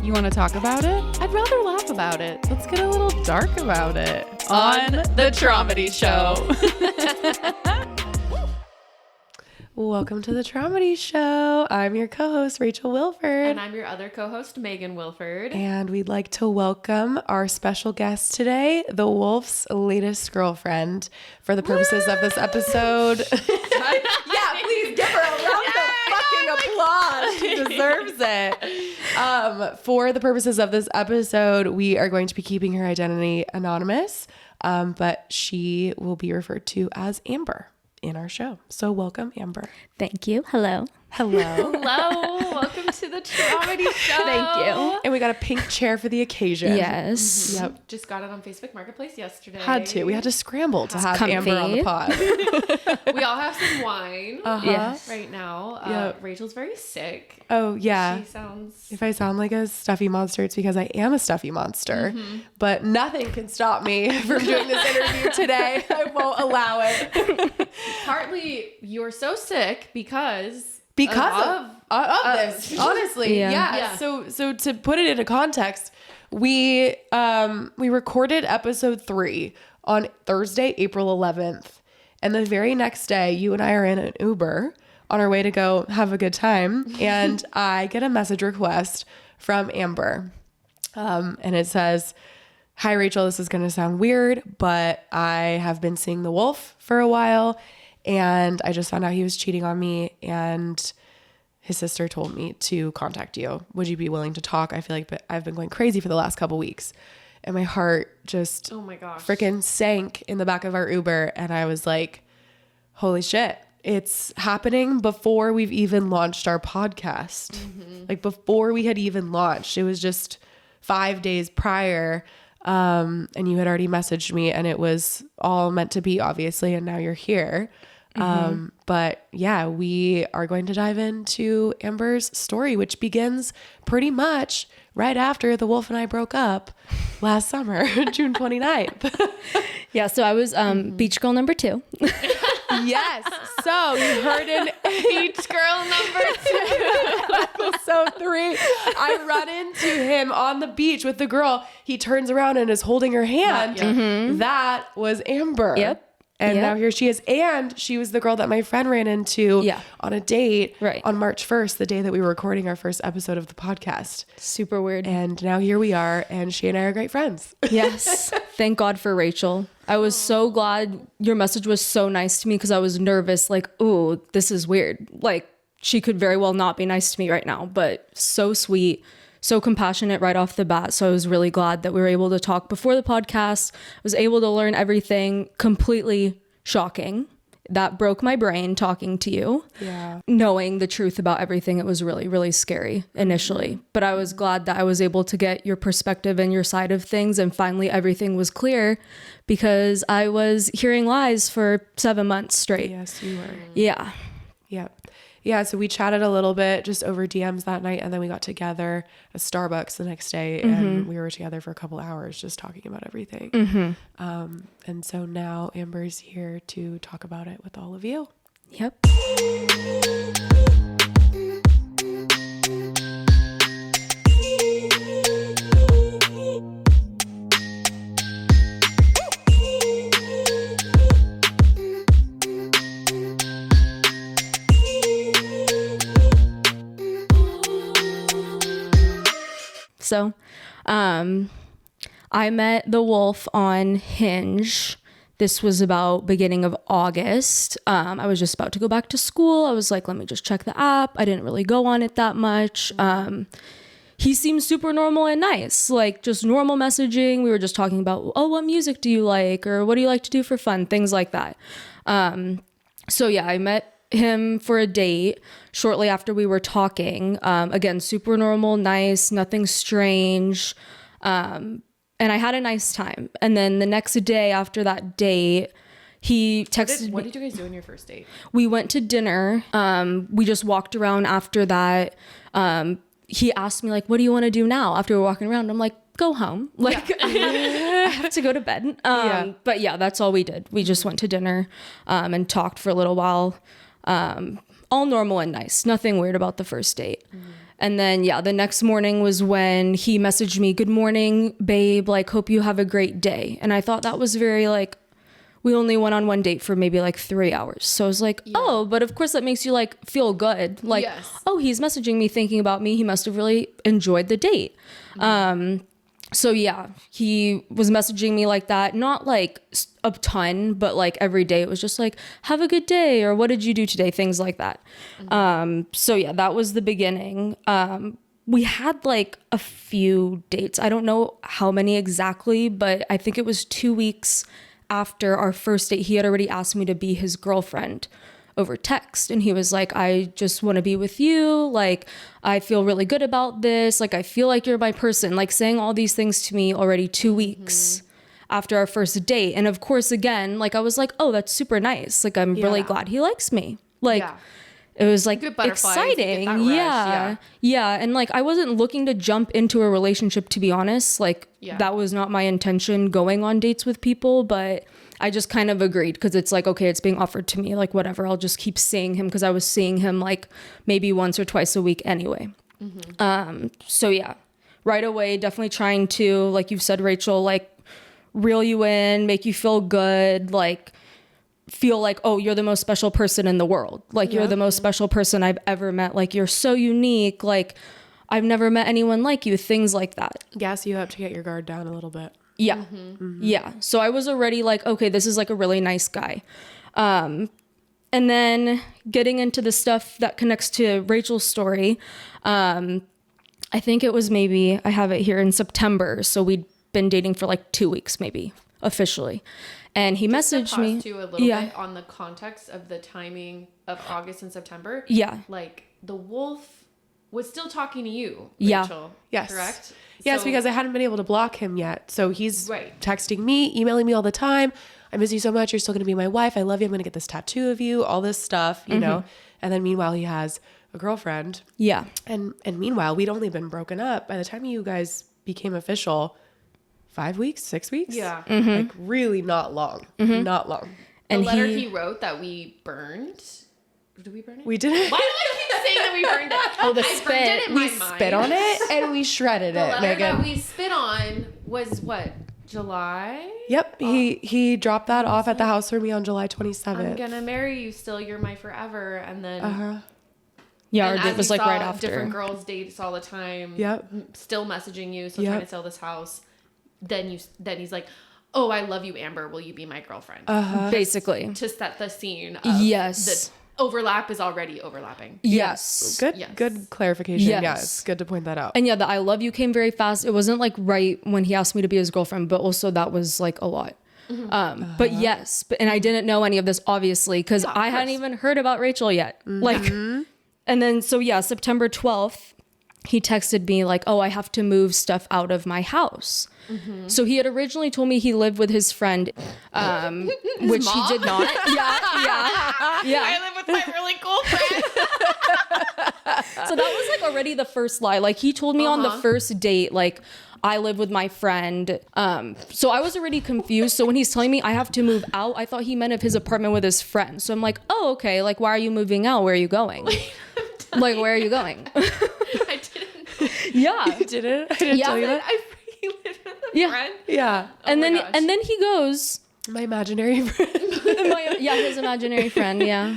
You want to talk about it? I'd rather laugh about it. Let's get a little dark about it. On the Traumedy Show. Welcome to the Traumedy Show. I'm your co-host, Rachel Wilford. And I'm your other co-host, Megan Wilford. And we'd like to welcome our special guest today, the Wolf's latest girlfriend, for the purposes of this episode. Yeah, please give her a round of fucking applause. She deserves it. For the purposes of this episode, we are going to be keeping her identity anonymous, but she will be referred to as Amber in our show. So welcome, Amber. Thank you. Hello. Hello. Hello. Welcome to the Traumedy Show. Thank you. And we got a pink chair for the occasion. Yes. Mm-hmm. Yep. Just got it on Facebook Marketplace yesterday. Had to. We had to scramble to have comfy. Amber on the pod. We all have some wine Yes. right now. Yep. Rachel's very sick. Oh, yeah. She sounds... If I sound like a stuffy monster, it's because I am a stuffy monster. Mm-hmm. But nothing can stop me from doing this interview today. I won't allow it. Partly, you're so sick because of this, honestly. Yeah. So to put it into context, we recorded episode 3 on Thursday, April 11th. And the very next day, you and I are in an Uber on our way to go have a good time. And I get a message request from Amber. And it says, "Hi, Rachel, this is going to sound weird, but I have been seeing the wolf for a while. And I just found out he was cheating on me. And his sister told me to contact you. Would you be willing to talk? I feel like I've been going crazy for the last couple weeks." And my heart just Oh my gosh. freaking sank in the back of our Uber. And I was like, holy shit, it's happening before we've even launched our podcast. Mm-hmm. Like before we had even launched, it was just 5 days prior. And you had already messaged me and it was all meant to be, obviously. And now you're here. But yeah, we are going to dive into Amber's story, which begins pretty much right after the wolf and I broke up last summer, June 29th. Yeah. So I was beach girl number 2. Yes. So you heard in Beach girl number 2. episode 3, I run into him on the beach with the girl. He turns around and is holding her hand. That was Amber. Yep. And Yep. now here she is. And she was the girl that my friend ran into on a date on March 1st, the day that we were recording our first episode of the podcast. Super weird. And now here we are, and she and I are great friends. Yes. Thank God for Rachel. I was so glad your message was so nice to me because I was nervous. Like, ooh, this is weird. Like, she could very well not be nice to me right now, but so sweet, so compassionate right off the bat. So I was really glad that we were able to talk before the podcast. I was able to learn everything. Completely shocking. That broke my brain talking to you. Yeah. Knowing the truth about everything, it was really, really scary initially. But I was glad that I was able to get your perspective and your side of things. And finally, everything was clear because I was hearing lies for 7 months straight. Yes, you were. Yeah. Yep. Yeah, so we chatted a little bit just over DMs that night, and then we got together at Starbucks the next day, and we were together for a couple hours just talking about everything. And so now Amber's here to talk about it with all of you. Yep. So, I met the wolf on Hinge. This was about beginning of August. I was just about to go back to school. I was like, let me just check the app. I didn't really go on it that much. He seemed super normal and nice, like just normal messaging. We were just talking about, oh, what music do you like? Or what do you like to do for fun? Things like that. So yeah, I met him for a date shortly after we were talking. Again, super normal, nice, nothing strange. And I had a nice time. And then the next day after that date, he texted What did you guys do on your first date? We went to dinner. We just walked around after that. He asked me, like, what do you want to do now after we're walking around? I'm like, go home. Like, I have to go to bed. But yeah, that's all we did. We just went to dinner and talked for a little while. All normal and nice. Nothing weird about the first date. And then, the next morning was when he messaged me, "Good morning, babe. Like, hope you have a great day." And I thought that was very like, we only went on one date for maybe like 3 hours. So I was like, oh, but of course that makes you like feel good. Like, oh, he's messaging me thinking about me. He must have really enjoyed the date. So yeah, he was messaging me like that, not like a ton, but like every day it was just like, have a good day, or what did you do today? Things like that. So yeah, that was the beginning. We had like a few dates. I don't know how many exactly, but I think it was 2 weeks after our first date. He had already asked me to be his girlfriend over text. And he was like, "I just want to be with you. Like, I feel really good about this. Like, I feel like you're my person," like saying all these things to me already 2 weeks after our first date. And of course, again, like I was like, oh, that's super nice. Like, I'm really glad he likes me. Like, it was like exciting. Yeah. And like, I wasn't looking to jump into a relationship, to be honest. Like, that was not my intention going on dates with people, but I just kind of agreed because it's like, okay, it's being offered to me, like whatever, I'll just keep seeing him, because I was seeing him like maybe once or twice a week anyway. So yeah, right away, definitely trying to, like you've said, Rachel, like reel you in, make you feel good, like feel like, oh, you're the most special person in the world. Like you're the most special person I've ever met. Like you're so unique. Like I've never met anyone like you, things like that. Gas you up to get your guard down a little bit. Yeah. Yeah. So I was already like, okay, this is like a really nice guy. And then getting into the stuff that connects to Rachel's story. I think it was maybe, I have it here, in September. So we'd been dating for like 2 weeks, maybe officially. And he messaged me. To a little bit on the context of the timing of August and September. Yeah. Like the wolf was still talking to you, Yeah. Rachel. Yes. Correct? Yes, So- because I hadn't been able to block him yet. So he's Right. texting me, emailing me all the time. "I miss you so much. You're still going to be my wife. I love you. I'm going to get this tattoo of you," all this stuff, you know? And then meanwhile, he has a girlfriend. Yeah. And meanwhile, we'd only been broken up. By the time you guys became official, 5 weeks, 6 weeks? Yeah. Like really not long. Not long. The And letter he wrote that we burned. Did we burn it? We didn't. Why do I keep saying that we burned it? Oh, the I burned spit. it in We my mind. spit on it and we shredded The it, letter Megan. that we spit on was what? July? Yep. He dropped that off at the house for me on July 27th. I'm gonna marry you still. You're my forever. And then Yeah. and Or it as was you like saw, right after. different girls dates all the time. Yep. Still messaging you, still Yep. trying to sell this house. Then he's like, "Oh, I love you, Amber. Will you be my girlfriend?" Basically. To set the scene. Of Yes. The overlap is already overlapping. Yes. Good clarification. Yes. Yeah, it's good to point that out. And yeah, the "I love you" came very fast. It wasn't like right when he asked me to be his girlfriend, but also that was like a lot. But yes, and I didn't know any of this, obviously, because I hadn't even heard about Rachel yet. Like, and then, so yeah, September 12th, he texted me like, "Oh, I have to move stuff out of my house." So he had originally told me he lived with his friend, which he did not. Yeah. I live with my really cool friend. So that was like already the first lie. Like he told me on the first date, like, "I live with my friend." So I was already confused. So when he's telling me I have to move out, I thought he meant of his apartment with his friend. So I'm like, oh, okay. Like, why are you moving out? Where are you going? Like, where are you going? I didn't. Yeah. You didn't? I didn't tell you that? I freaking live with a friend. Yeah. And my then gosh. and then he goes, My imaginary friend. his imaginary friend, yeah.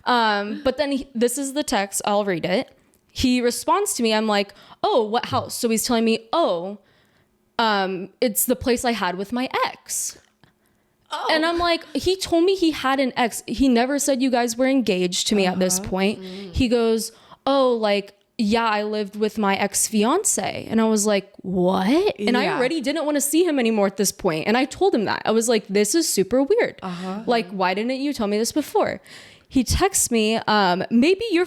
But then this is the text. I'll read it. He responds to me. I'm like, "Oh, what house?" So he's telling me, "Oh, it's the place I had with my ex." Oh. And I'm like, he told me he had an ex. He never said you guys were engaged to me at this point. He goes, "Oh, like, yeah, I lived with my ex-fiancé." And I was like, what? And I already didn't want to see him anymore at this point. And I told him that. I was like, this is super weird. Like, why didn't you tell me this before? He texts me, "Maybe you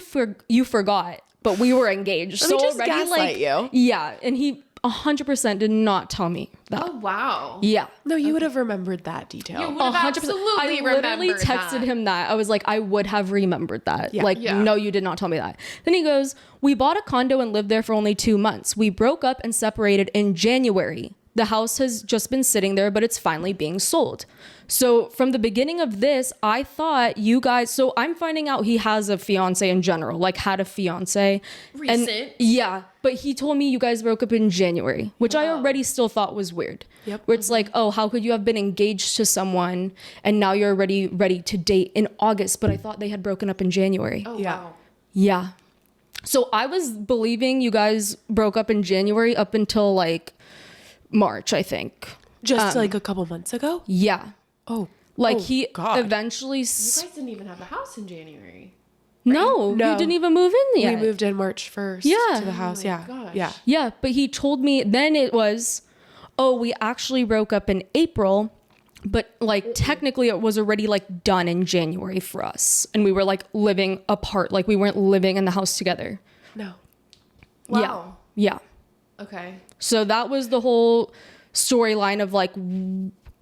forgot, but we were engaged." Let me just gaslight you. Yeah. And he 100% did not tell me that. Oh wow. Yeah. No, you would have remembered that detail. You would have 100%. absolutely I literally remembered texted him that. I was like, I would have remembered that. Yeah. Like, Yeah. no, you did not tell me that. Then he goes, "We bought a condo and lived there for only 2 months. We broke up and separated in January. The house has just been sitting there, but it's finally being sold. So from the beginning of this, I thought you guys, so I'm finding out he has a fiance in general, like had a fiance. Recent. And yeah, but he told me you guys broke up in January, which I already still thought was weird. Yep. Where it's like, oh, how could you have been engaged to someone and now you're already ready to date in August? But I thought they had broken up in January. Oh, Yeah. wow. Yeah. So I was believing you guys broke up in January up until like March, I think. Just like a couple months ago? Yeah. Oh. Like oh, he God. eventually You guys didn't even have a house in January. No, No. you didn't even move in yet. We moved in March 1st Yeah. to the house. my Yeah. gosh. Yeah. Yeah, but he told me then it was, oh, we actually broke up in April, but like technically it was already like done in January for us. And we were like living apart. Like we weren't living in the house together. No. Wow. Yeah. Okay. So that was the whole storyline of like,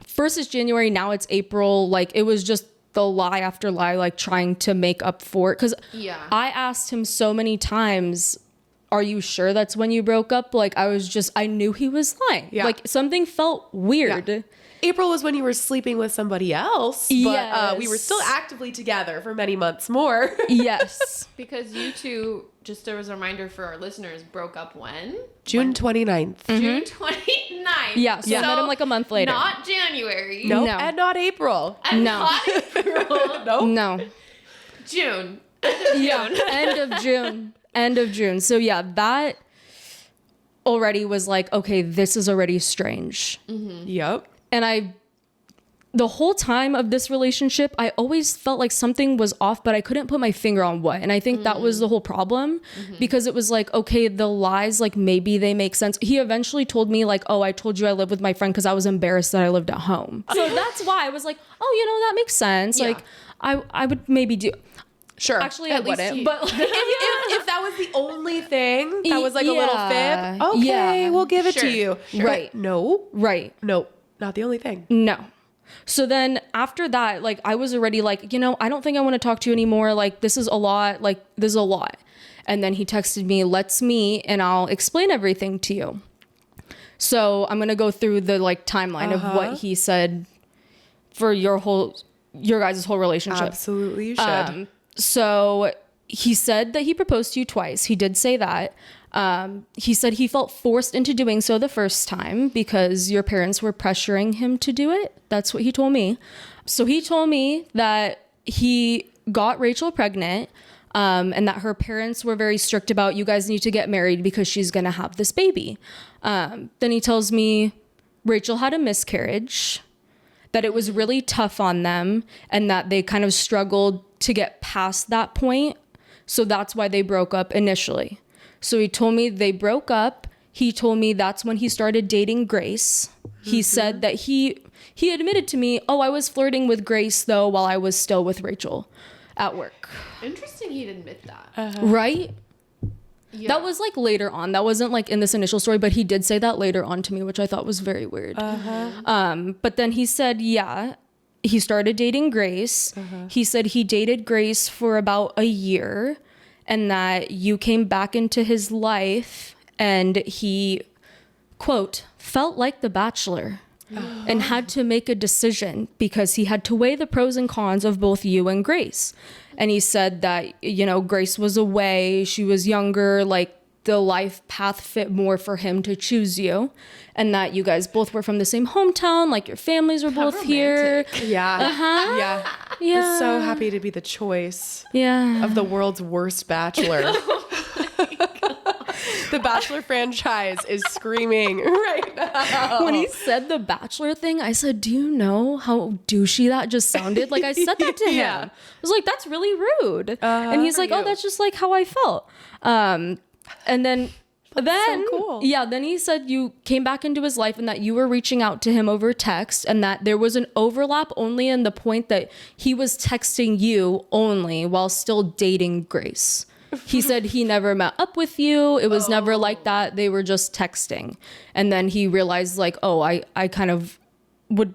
first is January, now it's April. Like it was just the lie after lie, like trying to make up for it. Cause Yeah. I asked him so many times, are you sure that's when you broke up? Like I knew he was lying. Yeah. Like something felt weird. Yeah. April was when you were sleeping with somebody else, but we were Yes. still actively together for many months more. Yes. Because you two, just as a reminder for our listeners, broke up when? June 29th. June 29th. Yeah, so I met him like a month later. Not January. Nope. No. And not April. And No. not April. Nope. No. June. Yeah. End of June. End of June. So yeah, that already was like, okay, this is already strange. Yep. And the whole time of this relationship, I always felt like something was off, but I couldn't put my finger on what. And I think that was the whole problem because it was like, okay, the lies, like maybe they make sense. He eventually told me like, oh, I told you I live with my friend because I was embarrassed that I lived at home. So that's why I was like, oh, that makes sense. Yeah. Like I would maybe do. Sure. Actually, At I least wouldn't. you- But like, if that was the only thing that was like a little Yeah. fib, okay, Yeah. we'll give it Sure. to you. Sure. Right. No. right. Nope. Not the only thing. No. So then after that, like I was already like, I don't think I want to talk to you anymore. Like this is a lot. Like this is a lot. And then he texted me, let's meet and I'll explain everything to you. So I'm going to go through the like timeline of what he said for your guys' whole relationship. Absolutely, you should. So he said that he proposed to you twice. He did say that. He said he felt forced into doing so the first time because your parents were pressuring him to do it. That's what he told me. So he told me that he got Rachel pregnant and that her parents were very strict about you guys need to get married because she's going to have this baby. Then he tells me Rachel had a miscarriage, that it was really tough on them and that they kind of struggled to get past that point. So that's why they broke up initially. So he told me they broke up. He told me that's when he started dating Grace. He said that he admitted to me, oh, I was flirting with Grace though while I was still with Rachel at work. Interesting he'd admit that. Right? Yeah. That was like later on. That wasn't like in this initial story, but he did say that later on to me, which I thought was very weird. But then he said, yeah, he started dating Grace. He said he dated Grace for about a year and that you came back into his life and he, quote, felt like the Bachelor and had to make a decision because he had to weigh the pros and cons of both you and Grace. And he said that, Grace was away, she was younger, like the life path fit more for him to choose you. And that you guys both were from the same hometown, like your families were both here. Yeah. Yeah. Yeah. I'm so happy to be the choice Yeah. of the world's worst bachelor. The Bachelor franchise is screaming right now. When he said the Bachelor thing, I said, do you know how douchey that just sounded? Like I said that to him. Yeah. I was like, that's really rude. And he's like, oh, that's just like how I felt. And then cool. yeah, then he said you came back into his life and that you were reaching out to him over text and that there was an overlap only in the point that he was texting you only while still dating Grace. He said he never met up with you. It was never like that. They were just texting. And then he realized like, oh, I kind of would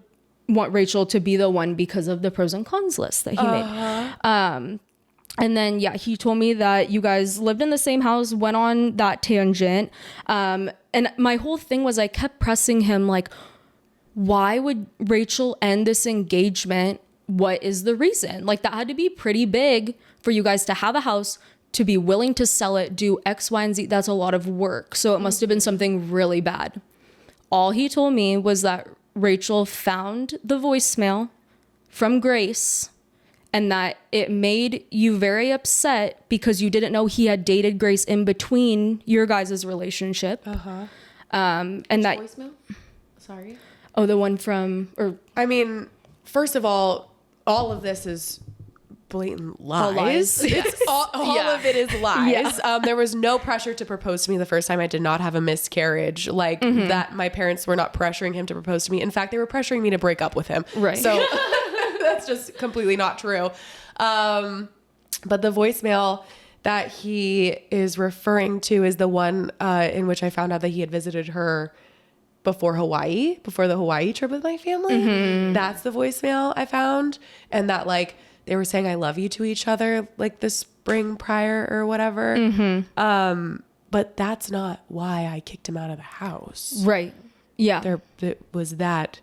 want Rachel to be the one because of the pros and cons list that he made. And then, yeah, he told me that you guys lived in the same house, went on that tangent. And my whole thing was I kept pressing him, like, why would Rachel end this engagement? What is the reason? Like, that had to be pretty big for you guys to have a house, to be willing to sell it, do X, Y, and Z. That's a lot of work. So it must have been something really bad. All he told me was that Rachel found the voicemail from Grace and that it made you very upset because you didn't know he had dated Grace in between your guys' relationship. And that Voicemail? Sorry. Oh, the one from, or I mean, first of all of this is blatant lies. It's all of it is lies. There was no pressure to propose to me the first time. I did not have a miscarriage like that. My parents were not pressuring him to propose to me. In fact, they were pressuring me to break up with him. Right. So that's just completely not true. But the voicemail that he is referring to is the one in which I found out that he had visited her before the Hawaii trip with my family. That's the voicemail I found. And that, like, they were saying I love you to each other like the spring prior or whatever. But that's not why I kicked him out of the house. right. Yeah. There was that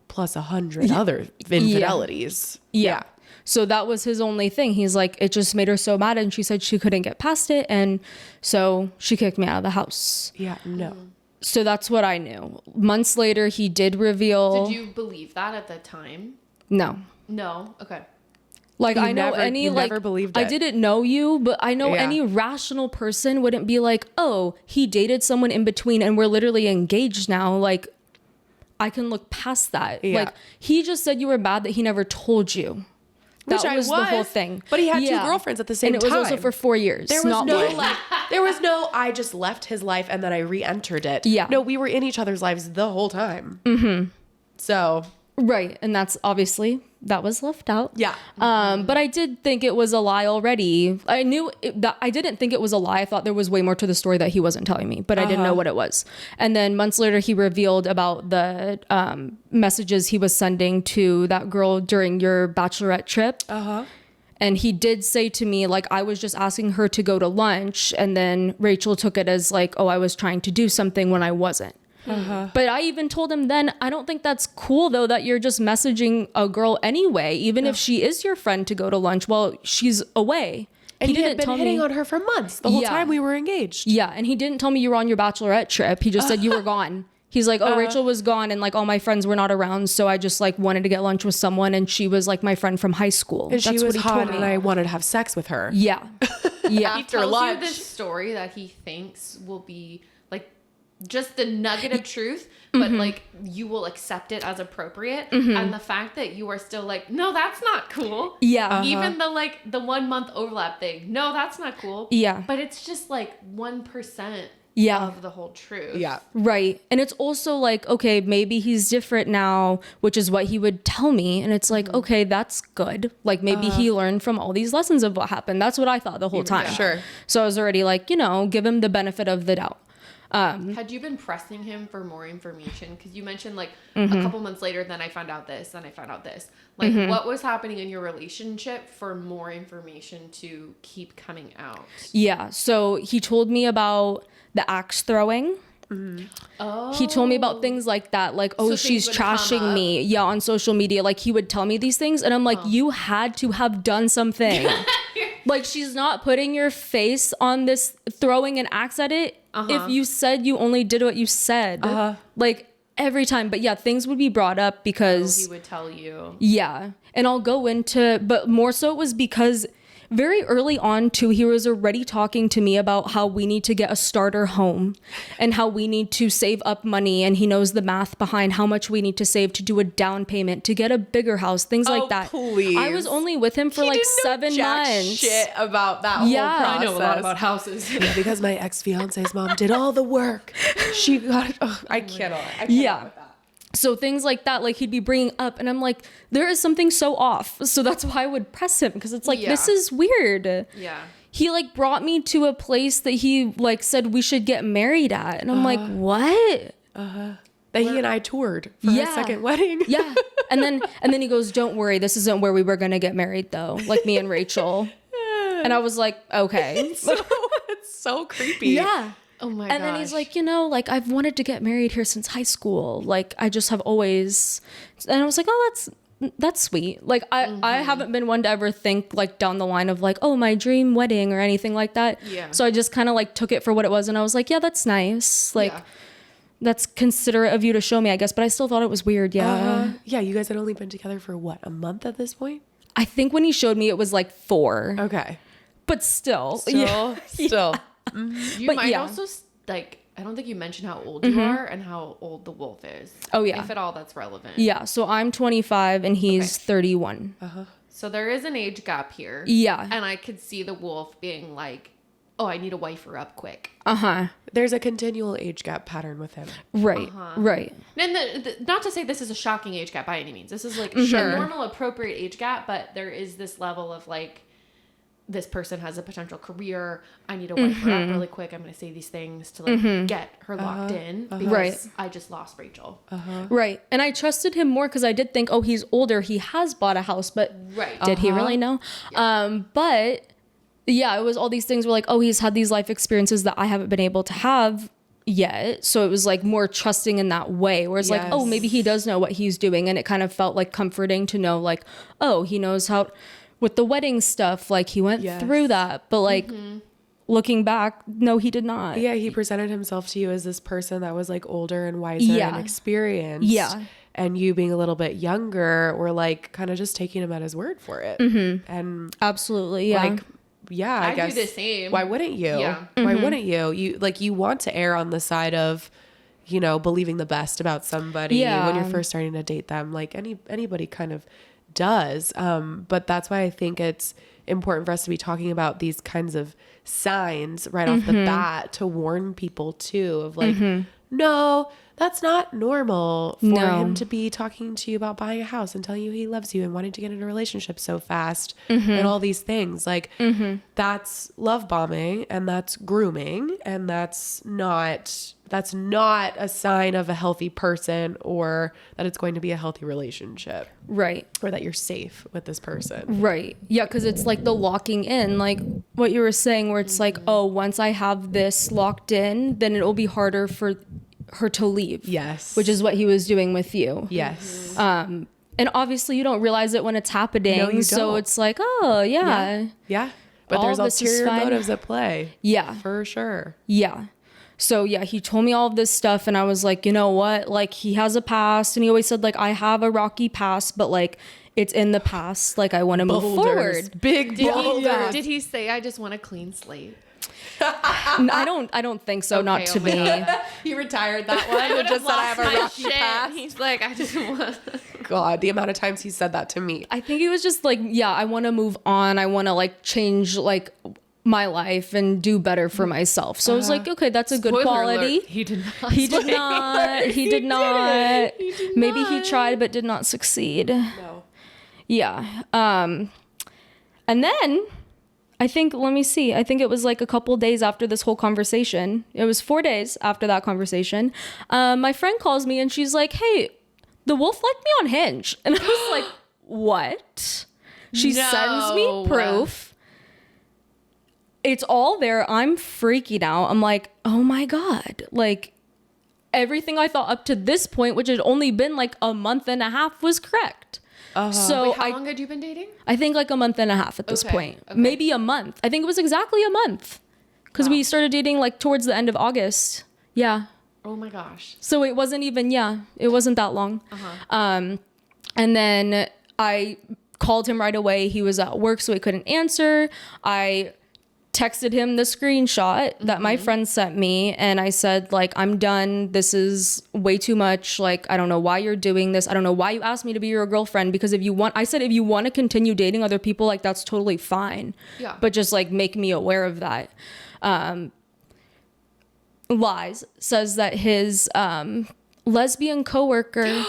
plus 100 other infidelities. Yeah. So that was his only thing. He's like, it just made her so mad, and she said she couldn't get past it, and so she kicked me out of the house. Yeah, no. So that's what I knew. Months later, he did reveal. Did you believe that at the time? No. No. Okay. Like, You I know never- any, you like, never believed I it. didn't know you, but I know Yeah. any rational person wouldn't be like, oh, he dated someone in between and we're literally engaged now. Like, I can look past that. Yeah. Like, he just said you were bad that he never told you. That Which I was the whole thing. But he had two girlfriends at the same time. And it was also for 4 years. There was not no one. there was no I just left his life and then I re-entered it. Yeah. No, we were in each other's lives the whole time. So Right. And that's obviously, that was left out. yeah. But I did think it was a lie already. I knew that I didn't think it was a lie. I thought there was way more to the story that he wasn't telling me, but I didn't know what it was. And then months later, he revealed about the messages he was sending to that girl during your bachelorette trip. And he did say to me, like, I was just asking her to go to lunch. And then Rachel took it as like, oh, I was trying to do something when I wasn't. But I even told him then, I don't think that's cool, though, that you're just messaging a girl anyway, even if she is your friend, to go to lunch while she's away. And he had been hitting on her for months the whole time we were engaged. Yeah, and he didn't tell me you were on your bachelorette trip. He just said you were gone. He's like, oh, Rachel was gone and like all my friends were not around, so I just like wanted to get lunch with someone, and she was like my friend from high school. And That's she was what he hot told me. and I wanted to have sex with her. Yeah. Yeah. He tells lunch. you this story that he thinks will be like just the nugget of truth, but like you will accept it as appropriate. And the fact that you are still like, no, that's not cool. Yeah. Even the like the 1 month overlap thing. No, that's not cool. Yeah. But it's just like 1% Yeah. of the whole truth. Yeah. Right. And it's also like, okay, maybe he's different now, which is what he would tell me. And it's like, okay, that's good. Like maybe he learned from all these lessons of what happened. That's what I thought the whole time. Sure. So I was already like, give him the benefit of the doubt. Had you been pressing him for more information? Because you mentioned like a couple months later, then I found out this, then I found out this. Like what was happening in your relationship for more information to keep coming out? Yeah. So he told me about the axe throwing. Oh. He told me about things like that, like, oh, So she's things would come trashing up. me. Yeah, on social media. Like, he would tell me these things, and I'm like, you had to have done something. Like, she's not putting your face on this, throwing an axe at it. If you said you only did what you said. Like, every time. But yeah, things would be brought up because... He would tell you. Yeah. And I'll go into, but more so it was because very early on too, he was already talking to me about how we need to get a starter home and how we need to save up money. And he knows the math behind how much we need to save to do a down payment, to get a bigger house, things like that. Please. I was only with him for like 7 months. Shit about that Yeah. whole process. I know a lot about houses. Yeah, because my ex-fiance's mom did all the work. She got I cannot. Yeah. With that. So things like that, like he'd be bringing up, and I'm like, there is something so off. So that's why I would press him, because it's like, this is weird. Yeah. He like brought me to a place that he like said we should get married at, and I'm like, what? That he and I toured for his second wedding. Yeah. And then he goes, don't worry, this isn't where we were gonna get married though, like me and Rachel. And I was like, okay. It's so creepy. Yeah. Oh my And then he's like, you know, like, I've wanted to get married here since high school. Like, I just have always, and I was like, oh, that's sweet. Like, I haven't been one to ever think like down the line of like, oh, my dream wedding or anything like that. Yeah. So I just kind of like took it for what it was. And I was like, yeah, that's nice. Like, that's considerate of you to show me, I guess. But I still thought it was weird. Yeah. Yeah, you guys had only been together for what, a month at this point? I think when he showed me, it was like 4. Okay. But still. Still. You But might yeah. also like, I don't think you mentioned how old you are and how old the wolf is. Oh, yeah. If at all that's relevant. Yeah. So I'm 25 and he's 31. So there is an age gap here. Yeah. And I could see the wolf being like, oh, I need to wife her up quick. There's a continual age gap pattern with him. Right. Right. And not to say this is a shocking age gap by any means. This is like a normal, appropriate age gap, but there is this level of like, this person has a potential career. I need to wife her up really quick. I'm going to say these things to like get her locked in because Right. I just lost Rachel. Right. And I trusted him more because I did think, oh, he's older. He has bought a house, but did he really know? But yeah, it was all these things were like, oh, he's had these life experiences that I haven't been able to have yet. So it was like more trusting in that way where it's like, oh, maybe he does know what he's doing. And it kind of felt like comforting to know like, oh, he knows how with the wedding stuff, like he went through that. But like looking back, no, he did not. Yeah, he presented himself to you as this person that was like older and wiser and experienced. Yeah. And you being a little bit younger or like kind of just taking him at his word for it. And Absolutely. Yeah. like, yeah, I guess. do the same. Why wouldn't you? Yeah. Why wouldn't you? You want to err on the side of, you know, believing the best about somebody when you're first starting to date them. Like anybody kind of does. But that's why I think it's important for us to be talking about these kinds of signs right off the bat to warn people too of like, no, that's not normal for him to be talking to you about buying a house and telling you he loves you and wanting to get in a relationship so fast and all these things. Like that's love bombing and that's grooming and that's not a sign of a healthy person or that it's going to be a healthy relationship. Right. Or that you're safe with this person. Right. Yeah, because it's like the locking in, like what you were saying, where it's like, oh, once I have this locked in, then it'll be harder for her to leave. Yes. Which is what he was doing with you. Yes. And obviously you don't realize it when it's happening. No, you so don't. it's like, oh, yeah. Yeah. But All there's this is ulterior fine. motives at play. Yeah. For sure. Yeah. So yeah, he told me all of this stuff and I was like, you know what? Like he has a past and he always said like, I have a rocky past, but like it's in the past. Like I want to move forward. Big boulders. Did he say, I just want a clean slate? I don't think so. Not to me. He retired that one and just said I have a rocky past. He's like, I just want. God, the amount of times he said that to me. I think he was just like, yeah, I want to move on. I want to like change like my life and do better for myself. So I was like, okay, that's a good Spoiler quality. alert, he did not. He did not. He did not. Maybe he tried but did not succeed. No. Yeah. And then I think, let me see. I think it was like a couple days after this whole conversation. It was 4 days after that conversation. My friend calls me and she's like, hey, the wolf liked me on Hinge. And I was like, what? She sends me proof. It's all there. I'm freaking out. I'm like, oh my God. Like everything I thought up to this point, which had only been like a month and a half, was correct. So Wait, how long had you been dating? I think like a month and a half at this point. Maybe a month. I think it was exactly a month because we started dating like towards the end of August. Yeah. Oh my gosh. So it wasn't even, it wasn't that long. And then I called him right away. He was at work, so he couldn't answer. I texted him the screenshot that my friend sent me and I said like, I'm done. This is way too much. Like, I don't know why you're doing this. I don't know why you asked me to be your girlfriend because if you want to continue dating other people, like that's totally fine. Yeah. But just like make me aware of that. Lies says that his lesbian coworker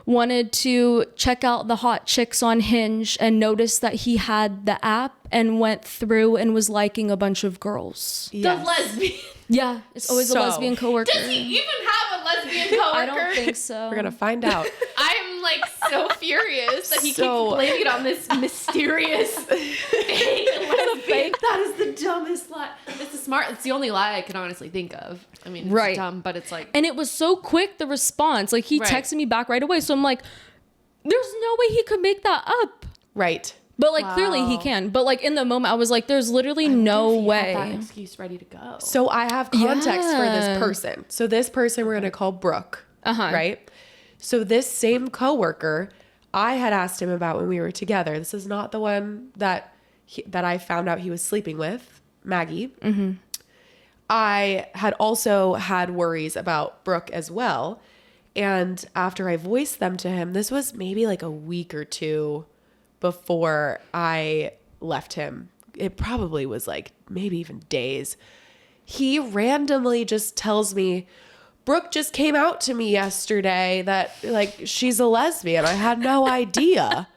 wanted to check out the hot chicks on Hinge and noticed that he had the app and went through and was liking a bunch of girls. The lesbian. Yeah, it's always a lesbian coworker. Does he even have a lesbian coworker? I don't think so. We're going to find out. I'm like so furious that he So- keeps blaming it on this mysterious fake. That is the dumbest lie. It's the smart. It's the only lie I can honestly think of. I mean, it's Right. dumb, but it's like. And it was so quick, the response. Like, he Right. texted me back right away. So I'm like, there's no way he could make that up. Right. But like, clearly he can. But like, in the moment, I was like, there's literally no If he had that way. excuse ready to go. So I have context for Yeah. this person. So this person we're going to call Brooke. Uh-huh. Right? So this same coworker, I had asked him about when we were together. This is not the one that I found out he was sleeping with, Maggie. Mm-hmm. I had also had worries about Brooke as well. And after I voiced them to him, this was maybe like a week or two before I left him. It probably was like maybe even days. He randomly just tells me, Brooke just came out to me yesterday that like she's a lesbian. I had no idea.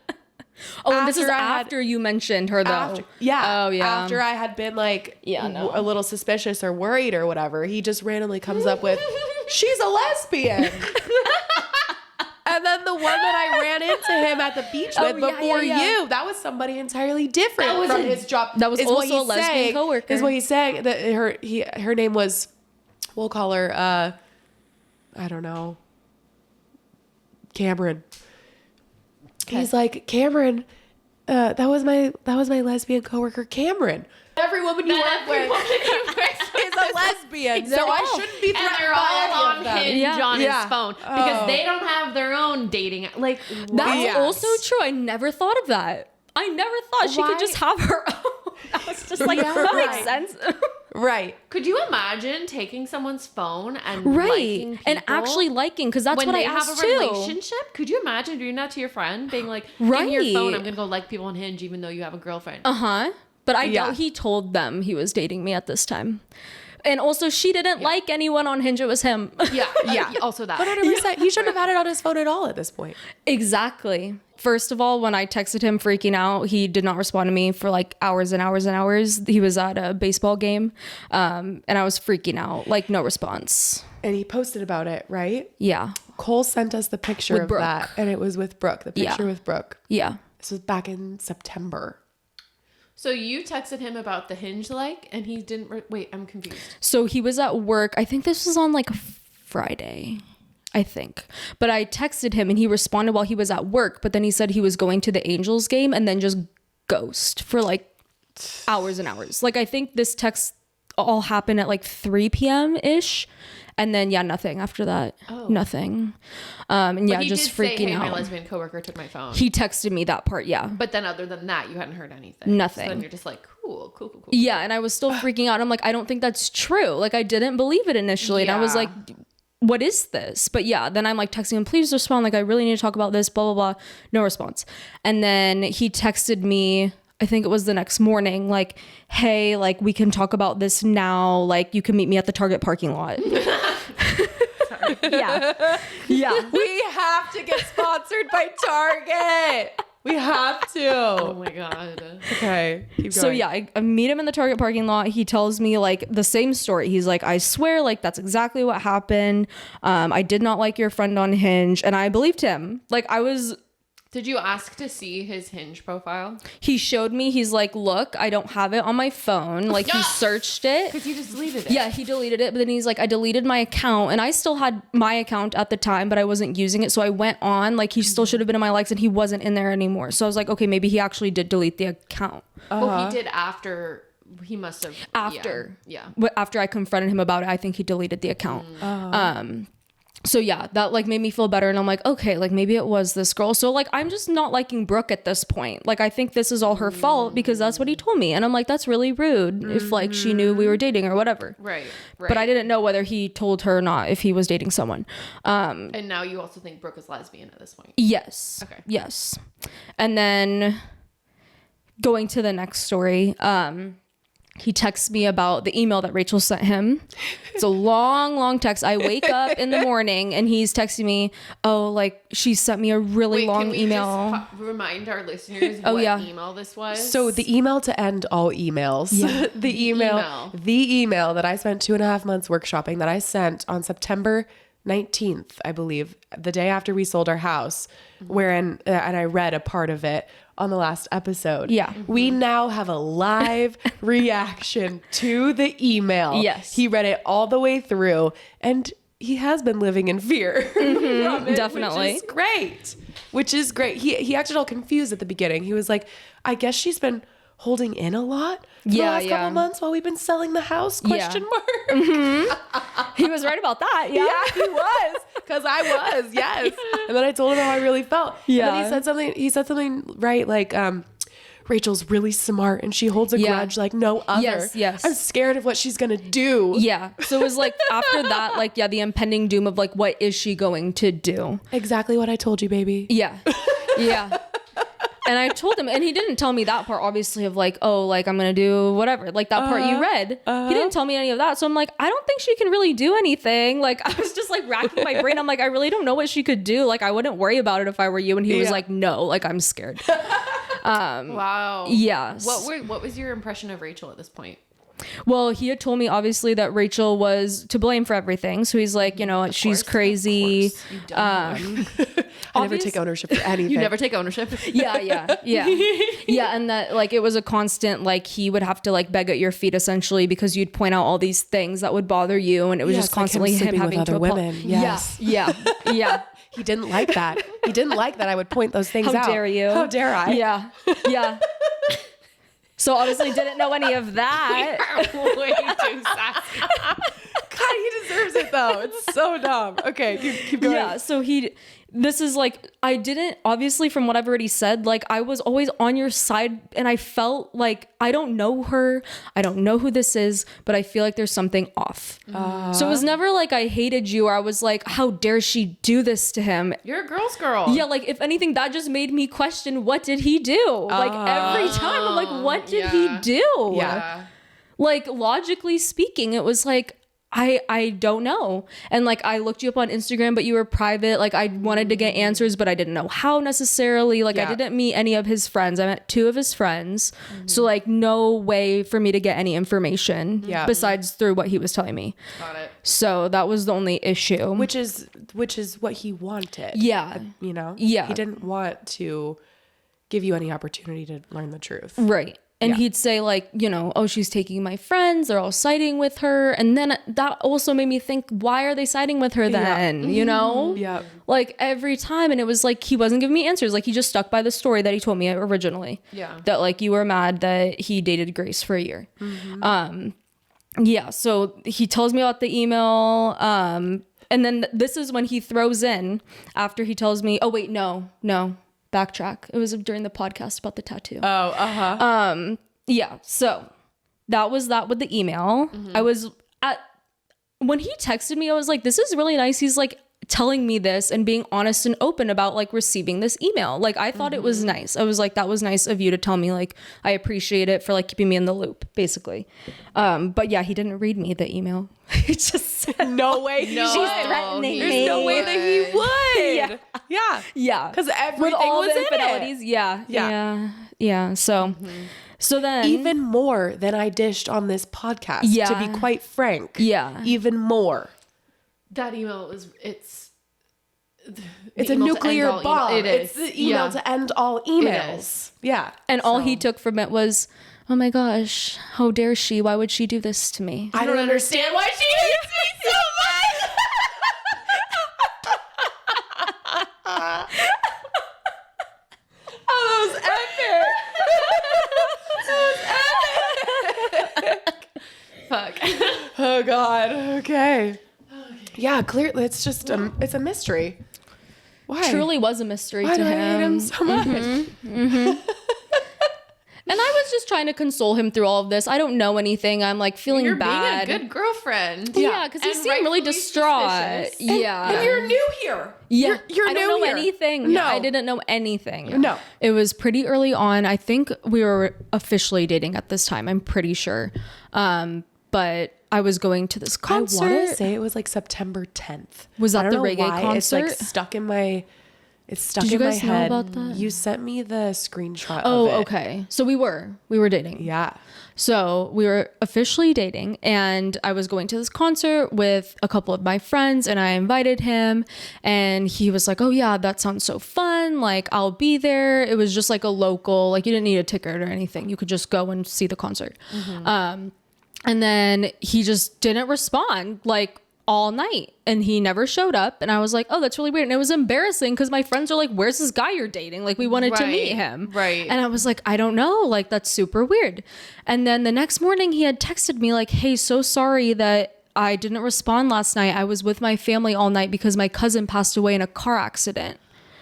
Oh, and this is After I had- after you mentioned her, though. After, yeah. Oh, yeah. After I had been like Yeah, no. a little suspicious or worried or whatever, he just randomly comes up with, she's a lesbian. And then the one that I ran into him at the beach with yeah, before yeah. you, that was somebody entirely different from his job. that was is what also he's a lesbian saying- coworker. Is what he's saying that her name was, we'll call her, I don't know, Cameron. He's like, Cameron, that was my lesbian coworker, Cameron. Every woman you work with is a lesbian, so I shouldn't be And threatened they're by all any on of them. Hinge Yeah. on Yeah. his phone because Oh. they don't have their own dating. Like, That's Yes. also true. I never thought of that. I never thought she Why- could just have her own. I was just like, Yeah, that makes right. sense. Right. could you imagine taking someone's phone and Right. liking And people actually liking, because that's when what they I have asked a too. relationship? Could you imagine doing that to your friend, being like, "Give me your phone. Right. I'm gonna go like people on Hinge, even though you have a girlfriend." Uh-huh. But I Yeah. doubt he told them he was dating me at this time. And also, she didn't like anyone on Hinge. It was him. Yeah, Yeah. Also that. 100%. He shouldn't have had it on his phone at all at this point. Exactly. First of all, when I texted him freaking out, he did not respond to me for like hours and hours and hours. He was at a baseball game, and I was freaking out, like no response. And he posted about it, right? Yeah. Cole sent us the picture With of Brooke. that, and it was with Brooke. The picture Yeah. with Brooke. Yeah. This was back in September. So you texted him about the Hinge like, and he didn't. Wait, I'm confused. So he was at work. I think this was on like a Friday, I think. But I texted him and he responded while he was at work. But then he said he was going to the Angels game and then just ghost for like hours and hours. Like, I think this text all happened at like 3 p.m. ish. And then, yeah, nothing after that. Oh. Nothing. And yeah, But he just did say, freaking "Hey, my out. lesbian coworker took my phone." He texted me that part, yeah. But then, other than that, you hadn't heard anything. Nothing. So then you're just like, cool. Yeah, and I was still freaking out. I'm like, I don't think that's true. Like, I didn't believe it initially. And I was Yeah. like, what is this? But yeah, then I'm like texting him, please respond. Like, I really need to talk about this, blah, blah, blah. No response. And then he texted me, I think it was the next morning, like, hey, like, we can talk about this now. Like, you can meet me at the Target parking lot. Yeah. Yeah. We have to get sponsored by Target. We have Oh to. my god. Okay. Keep going. So yeah, I meet him in the Target parking lot. He tells me like the same story. He's like, I swear, like that's exactly what happened. I did not like your friend on Hinge, and I believed him. Like Did you ask to see his Hinge profile? he showed me. He's like, look, I don't have it on my phone. Like he searched it. Because you just deleted it. Yeah, he deleted it, but then he's like, I deleted my account, and I still had my account at the time, but I wasn't using it. So I went on, like he still should have been in my likes, and he wasn't in there anymore. So I was like, okay, maybe he actually did delete the account. Well, he did after. He must have. After. Yeah. But after I confronted him about it, I think he deleted the account. So yeah, that like made me feel better, and I'm like, okay, like maybe it was this girl. So like I'm just not liking Brooke at this point. Like I think this is all her fault because that's what he told me, and I'm like, that's really rude if like she knew we were dating or whatever. Right. But I didn't know whether he told her or not if he was dating someone. And now you also think Brooke is lesbian at this point. Yes. Okay. Yes. And then going to the next story, he texts me about the email that Rachel sent him. It's a long, long text. I wake up in the morning and he's texting me, oh, like she sent me a really long can we email. just remind our listeners Oh, what yeah. email this was? So the email to end all emails, the email that I spent 2.5 months workshopping that I sent on September 19th, I believe, the day after we sold our house, wherein, and I read a part of it on the last episode. Yeah. We now have a live reaction to the email. Yes. He read it all the way through, and he has been living in fear from it, definitely. which is great. He acted all confused at the beginning. He was like, I guess she's been holding in a lot for the last couple months while we've been selling the house, question mark. He was right about that. Yeah. Yeah, he was. Because I was, yes. And then I told him how I really felt. Yeah. And then he said something right, like, Rachel's really smart and she holds a grudge like no other. Yes. I'm scared of what she's gonna do. Yeah. So it was like after that, like, yeah, the impending doom of like, what is she going to do? Exactly what I told you, baby. Yeah. Yeah. And I told him, and he didn't tell me that part, obviously, of like, oh, like, I'm going to do whatever. Like that part you read. He didn't tell me any of that. So I'm like, I don't think she can really do anything. Like, I was just like racking my brain. I'm like, I really don't know what she could do. Like, I wouldn't worry about it if I were you. And he was like, no, like, I'm scared. Wow. Yeah. What was your impression of Rachel at this point? Well, he had told me obviously that Rachel was to blame for everything. So he's like, you know, she's crazy. You dumb one. I never take ownership for anything. You never take ownership. Yeah. Yeah. And that like it was a constant, like he would have to like beg at your feet essentially because you'd point out all these things that would bother you. And it was just constantly him having to women. Yes. Yeah. He didn't like that. He didn't like that I would point those things out. How dare you? How dare I? Yeah. So obviously didn't know any of that. Way too sassy. God, he deserves it though. It's so dumb. Okay, keep going. Yeah, so this is like, I didn't, obviously from what I've already said, like I was always on your side and I felt like I don't know her. I don't know who this is, but I feel like there's something off. So it was never like I hated you or I was like, how dare she do this to him? You're a girl's girl. Yeah, like if anything, that just made me question, what did he do? Like every time I'm like, what did he do? Yeah. Like logically speaking, it was like, I don't know. And like I looked you up on Instagram, but you were private. Like I wanted to get answers, but I didn't know how necessarily. Like I didn't meet any of his friends. I met 2 of his friends. So like no way for me to get any information besides through what he was telling me. Got it. So that was the only issue. Which is what he wanted. Yeah. You know? Yeah. He didn't want to give you any opportunity to learn the truth. Right. And he'd say like, you know, oh, she's taking my friends. They're all siding with her. And then that also made me think, why are they siding with her then? You know? Yeah. Like every time. And it was like, he wasn't giving me answers. Like he just stuck by the story that he told me originally. Yeah. That like you were mad that he dated Grace for a year. Yeah. So he tells me about the email. And then this is when he throws in after he tells me, oh, wait, no. Backtrack. It was during the podcast about the tattoo. Oh, Yeah. So that was that with the email. I was when he texted me, I was like, this is really nice. He's like telling me this and being honest and open about like receiving this email. Like I thought it was nice. I was like, that was nice of you to tell me, like, I appreciate it for like keeping me in the loop, basically. But yeah, he didn't read me the email. He just said, no way. No. She's threatening me. There's no way that he would. Yeah. Because everything with all was the in infidelities. it. Yeah. So then Even more than I dished on this podcast, to be quite frank. Yeah. Even more. That email it's a nuclear bomb. It is. It's the email to end all emails. It is. Yeah. and all he took from it was, oh my gosh, how dare she? Why would she do this to me? I don't understand why she hates me so much. Oh, that was epic. Fuck. Oh God. Okay. Yeah, clearly it's just it's a mystery. Why? Truly was a mystery Why to do I hate him him. so much? And I was just trying to console him through all of this. I don't know anything. I'm like feeling You're bad. being a good girlfriend. Yeah, because he And seemed really rightfully distraught. suspicious. Yeah. And you're new here. Yeah, You're I new don't know here. anything. No. I didn't know anything. No. It was pretty early on. I think we were officially dating at this time. I'm pretty sure. But I was going to this concert. I want to say it was like September 10th. Was that I don't the know reggae why. It's like concert? stuck in my It's stuck Did you in my guys know head. about that? You sent me the screenshot Oh, of it. okay. So we were dating. Yeah. So we were officially dating, and I was going to this concert with a couple of my friends, and I invited him, and he was like, oh yeah, that sounds so fun. Like, I'll be there. It was just like a local, like you didn't need a ticket or anything. You could just go and see the concert. And then he just didn't respond like all night, and he never showed up. And I was like, oh, that's really weird. And it was embarrassing because my friends are like, where's this guy you're dating? Like, we wanted to meet him. Right. And I was like, I don't know. Like, that's super weird. And then the next morning he had texted me like, hey, so sorry that I didn't respond last night. I was with my family all night because my cousin passed away in a car accident.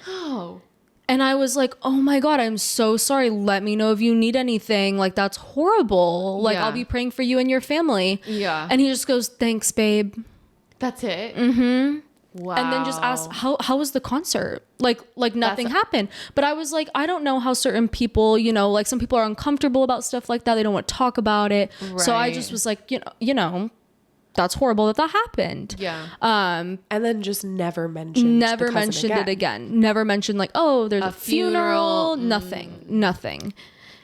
Oh. And I was like, oh my God, I'm so sorry. Let me know if you need anything. Like, that's horrible. Like, Yeah. I'll be praying for you and your family. Yeah. And he just goes, thanks, babe. That's it? Mm-hmm. Wow. And then just asked, how was the concert? Like nothing happened. But I was like, I don't know how certain people, you know, like some people are uncomfortable about stuff like that. They don't want to talk about it. So I Right. just was like, you know, that's horrible that happened. Yeah. And then just never mentioned it again. Never mentioned like, oh, there's a funeral. funeral. Nothing.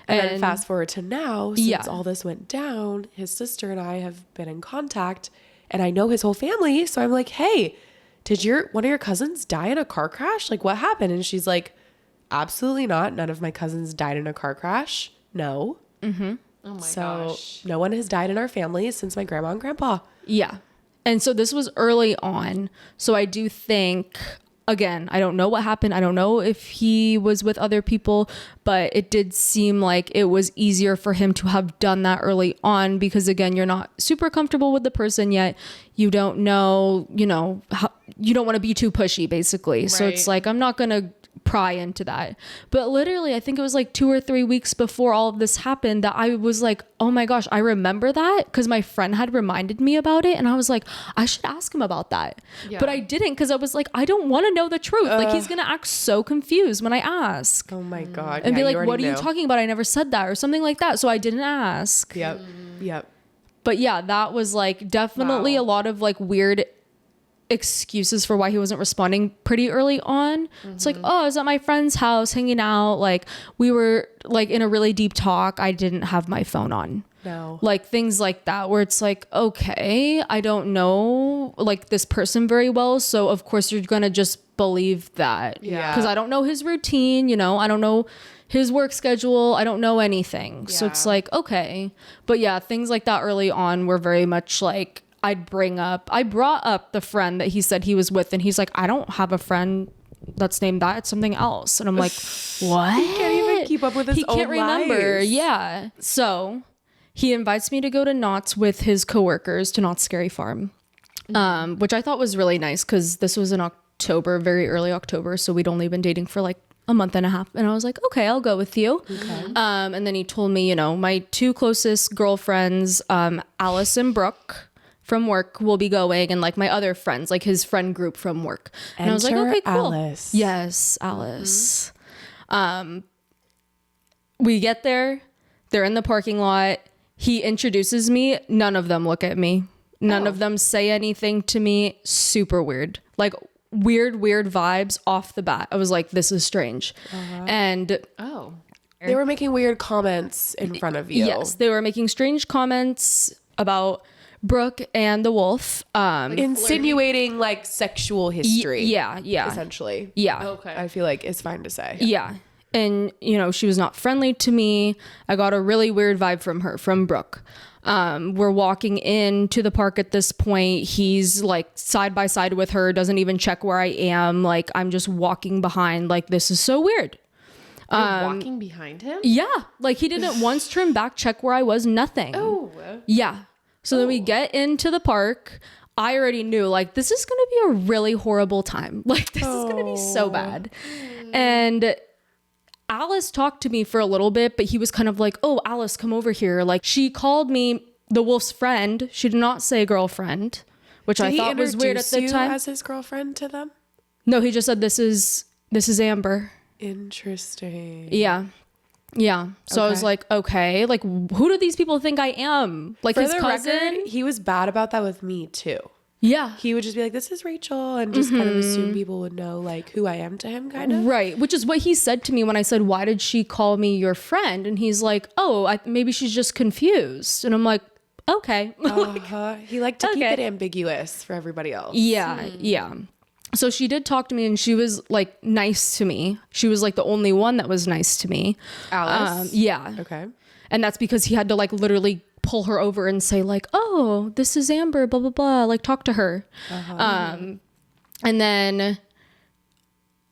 And then fast forward to now, since Yeah. all this went down, his sister and I have been in contact, and I know his whole family. So I'm like, hey, did one of your cousins die in a car crash? Like, what happened? And she's like, absolutely not. None of my cousins died in a car crash. No. Oh my So gosh. no one has died in our family since my grandma and grandpa. Yeah. And so this was early on. So I do think, again, I don't know what happened. I don't know if he was with other people, but it did seem like it was easier for him to have done that early on because, again, you're not super comfortable with the person yet. You don't know, you know, how, you don't want to be too pushy, basically. So it's Right. like, I'm not going to pry into that. But literally, I think it was like 2 or 3 weeks before all of this happened that I was like, oh my gosh, I remember that because my friend had reminded me about it. And I was like, I should ask him about that. Yeah. But I didn't because I was like, I don't want to know the truth. Like, he's going to act so confused when I ask. Oh my God. And Yeah, be like, already what are you knew. talking about? I never said that or something like that. So I didn't ask. Yep. Yep. But yeah, that was like definitely Wow. a lot of like weird excuses for why he wasn't responding pretty early on. It's like, oh, I was at my friend's house hanging out. Like, we were like in a really deep talk. I didn't have my phone on. No. Like things like that where it's like, okay, I don't know like this person very well. So of course you're going to just believe that. Yeah. Because I don't know his routine, you know, I don't know his work schedule. I don't know anything. So it's Yeah. like, okay. But yeah, things like that early on were very much like, I brought up the friend that he said he was with, and he's like, I don't have a friend that's named that. It's something else. And I'm like, what? He can't even keep up with his He own can't remember. lies. Yeah. So he invites me to go to Knott's with his coworkers to Knott's Scary Farm, which I thought was really nice because this was in October, very early October. So we'd only been dating for like a month and a half. And I was like, okay, I'll go with you. Okay. And then he told me, you know, my 2 closest girlfriends, Alice and Brooke from work will be going, and like my other friends, like his friend group from work. And I was like, Enter okay, cool. Alice. Yes, Alice. We get there, they're in the parking lot. He introduces me. None of them look at me. None of them say anything to me. Super weird. Like weird vibes off the bat. I was like, this is strange. And Oh. They were making weird comments in front of you. yes, they were making strange comments about Brooke and the wolf. Insinuating like sexual history. Yeah. Essentially. Yeah. Okay. I feel like it's fine to say. Yeah. And, you know, she was not friendly to me. I got a really weird vibe from her, from Brooke. We're walking into the park at this point. He's like side by side with her, doesn't even check where I am. Like, I'm just walking behind. Like, this is so weird. You're walking behind him? Yeah. Like, he didn't once turn back, check where I was, nothing. Oh. Yeah. So then we get into the park. I already knew, like, this is going to be a really horrible time. Like, this is going to be so bad. And Alice talked to me for a little bit, but he was kind of like, oh, Alice, come over here. Like, she called me the wolf's friend. She did not say girlfriend, which I thought was weird at the you time. as his girlfriend to them? No, he just said, this is Amber. Interesting. Yeah. Yeah. So I was Okay. like, okay, like, who do these people think I am? Like, For his the cousin? record, he was bad about that with me too. Yeah. he would just be like, this is Rachel, and just kind of assume people would know like who I am to him, kind of. Right. Which is what he said to me when I said, why did she call me your friend? And he's like, oh, maybe she's just confused. And I'm like, okay. He liked to keep Okay. it ambiguous for everybody else. Yeah. Yeah. So she did talk to me and she was like nice to me. She was like the only one that was nice to me. Alice? Yeah. Okay. And that's because he had to like literally pull her over and say like, oh, this is Amber, blah, blah, blah. Like talk to her. And then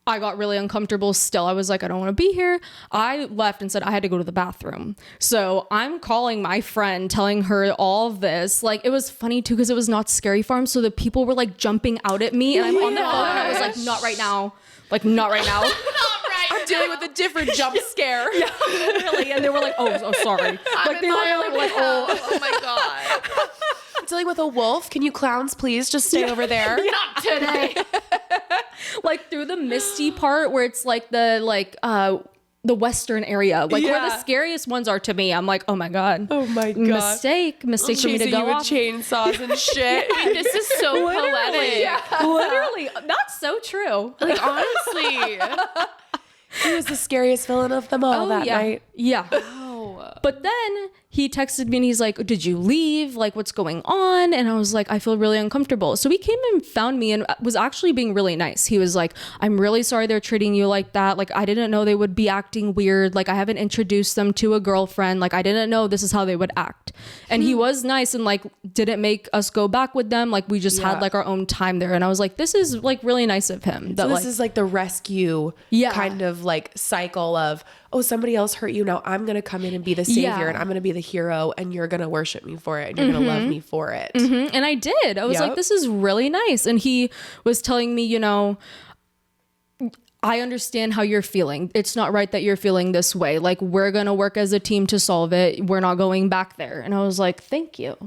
I got really uncomfortable still. I was like, I don't want to be here. I left and said I had to go to the bathroom. So I'm calling my friend, telling her all of this. Like, it was funny too, because it was not Scary Farm. So the people were like jumping out at me and I'm on the phone and I was like, not right now. Like, not right now. I'm dealing with a different jump scare. Really. And they were like, oh sorry. Like, they were like, Oh my God. I'm dealing with a wolf. Can you clowns please just stay over there? Not today. like through the misty part where it's like the western area, like where the scariest ones are to me. I'm like, oh my God. Oh my God. Mistake for me to Chasing go you with off. chainsaws and shit. This is so poetic. Literally, that's so true. Like, honestly. He was the scariest villain of them all that night. Yeah. But then he texted me and he's like, did you leave? Like, what's going on? And I was like, I feel really uncomfortable. So he came and found me and was actually being really nice. He was like, I'm really sorry they're treating you like that. Like, I didn't know they would be acting weird. Like, I haven't introduced them to a girlfriend. Like, I didn't know this is how they would act. And he was nice and like didn't make us go back with them. Like, we just had like our own time there. And I was like, this is like really nice of him. That, So this is like the rescue kind of like cycle of, oh, somebody else hurt you. Now I'm going to come in and be the savior and I'm going to be the hero and you're going to worship me for it and you're going to love me for it. And I did. I was like, this is really nice. And he was telling me, you know, I understand how you're feeling. It's not right that you're feeling this way. Like, we're going to work as a team to solve it. We're not going back there. And I was like, thank you.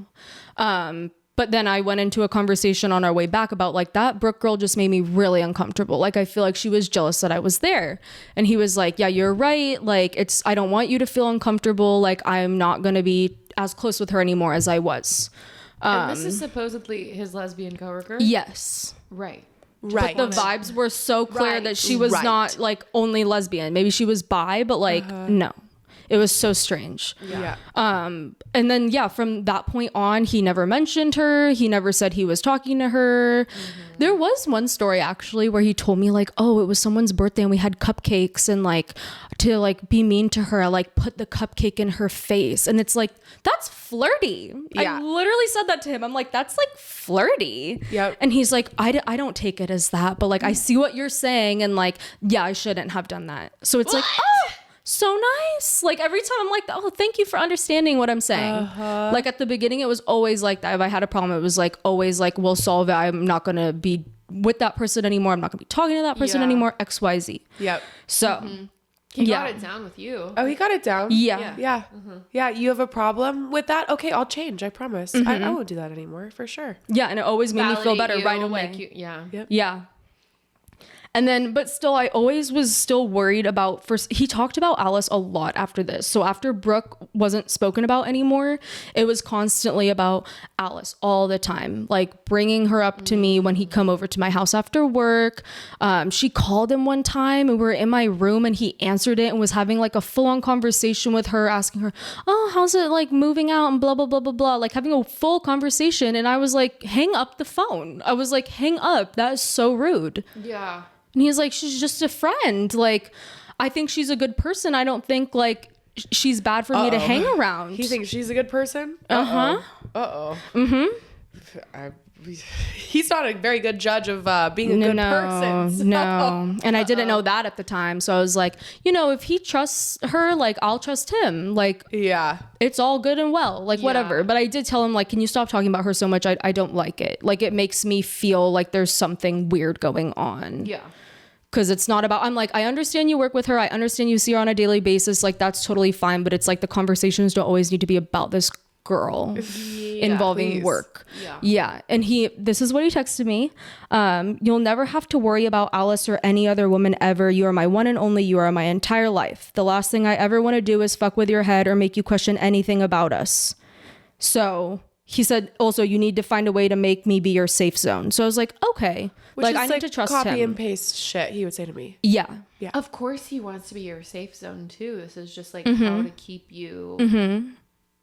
But then I went into a conversation on our way back about like, that Brooke girl just made me really uncomfortable. Like, I feel like she was jealous that I was there. And he was like, yeah, you're right. Like, I don't want you to feel uncomfortable. Like, I'm not going to be as close with her anymore as I was. And this is supposedly his lesbian coworker? Yes. Right. Right. But the vibes were so clear Right. that she was not like only lesbian. Maybe she was bi, but like, no. It was so strange. Yeah. And then, from that point on, he never mentioned her. He never said he was talking to her. There was one story actually where he told me like, oh, it was someone's birthday and we had cupcakes and like to like be mean to her, I like put the cupcake in her face. And it's like, that's flirty. Yeah. I literally said that to him. I'm like, that's like flirty. Yep. And he's like, I don't take it as that, but like, I see what you're saying. And like, yeah, I shouldn't have done that. So it's like, oh, so nice. Like, every time I'm like, oh, thank you for understanding what I'm saying. Like, at the beginning, it was always like that. If I had a problem, it was like always like, we'll solve it. I'm not going to be with that person anymore. I'm not going to be talking to that person anymore. XYZ. Yep. So, He got it down with you. Oh, he got it down. yeah. Yeah. Yeah. You have a problem with that? Okay, I'll change. I promise. I won't do that anymore for sure. Yeah. And it always made me feel Validate better you, right away. like yeah. Yeah. And then, but still, I always was still worried about he talked about Alice a lot after this. So after Brooke wasn't spoken about anymore, it was constantly about Alice all the time, like bringing her up to me when he'd come over to my house after work. She called him one time and we were in my room and he answered it and was having like a full on conversation with her, asking her, oh, how's it like moving out and blah, blah, blah, blah, blah, like having a full conversation. And I was like, hang up the phone. I was like, hang up. That is so rude. Yeah. And he's like, she's just a friend. Like, I think she's a good person. I don't think like she's bad for me to hang around. He thinks she's a good person? He's not a very good judge of being a good person. So. No. And I didn't know that at the time. So I was like, you know, if he trusts her, like, I'll trust him. Like, Yeah. it's all good and well, like whatever. But I did tell him, like, can you stop talking about her so much? I don't like it. Like, it makes me feel like there's something weird going on. Yeah. Because it's not about, I'm like, I understand you work with her. I understand you see her on a daily basis. Like, that's totally fine. But it's like the conversations don't always need to be about this girl involving please. work. Yeah. And this is what he texted me. You'll never have to worry about Alice or any other woman ever. You are my one and only. You are my entire life. The last thing I ever want to do is fuck with your head or make you question anything about us. So he said also, you need to find a way to make me be your safe zone. So I was like, okay, Which like is I need to trust copy him. and paste shit he would say to me. Yeah. Of course he wants to be your safe zone too. This is just like Mm-hmm. how to keep you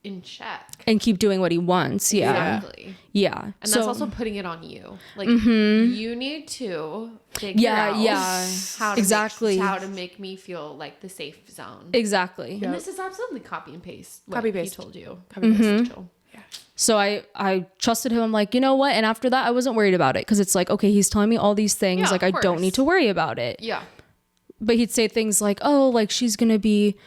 in check. And keep doing what he wants. Yeah. Exactly. Yeah. And so, that's also putting it on you. Like you need to figure out Exactly. how to make me feel like the safe zone. Exactly. And this is absolutely copy and paste. What Copy paste. he told you. Copy and paste. Rachel. So I trusted him. I'm like, you know what? And after that, I wasn't worried about it because it's like, okay, he's telling me all these things. Yeah, like, of I don't course. need to worry about it. Yeah. But he'd say things like, oh, like she's going to be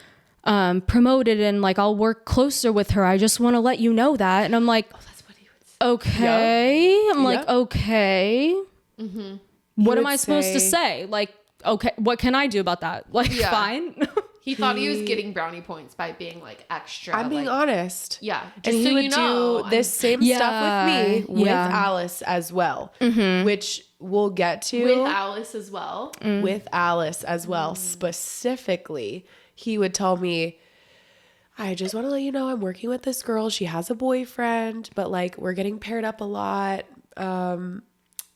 promoted and like I'll work closer with her. I just want to let you know that. And I'm like, That's what he would say. okay. I'm like, Yeah. okay. Mm-hmm. What am would I supposed to say? Like, okay, what can I do about that? Like, Yeah. fine. He thought he was getting brownie points by being like extra. I'm being like, honest. Yeah. And Just he so would you know. do this same Yeah, stuff with me with yeah. Alice as well, which we'll get to with Alice as well. with Alice as well. Specifically, he would tell me, I just want to let you know I'm working with this girl. She has a boyfriend, but like we're getting paired up a lot.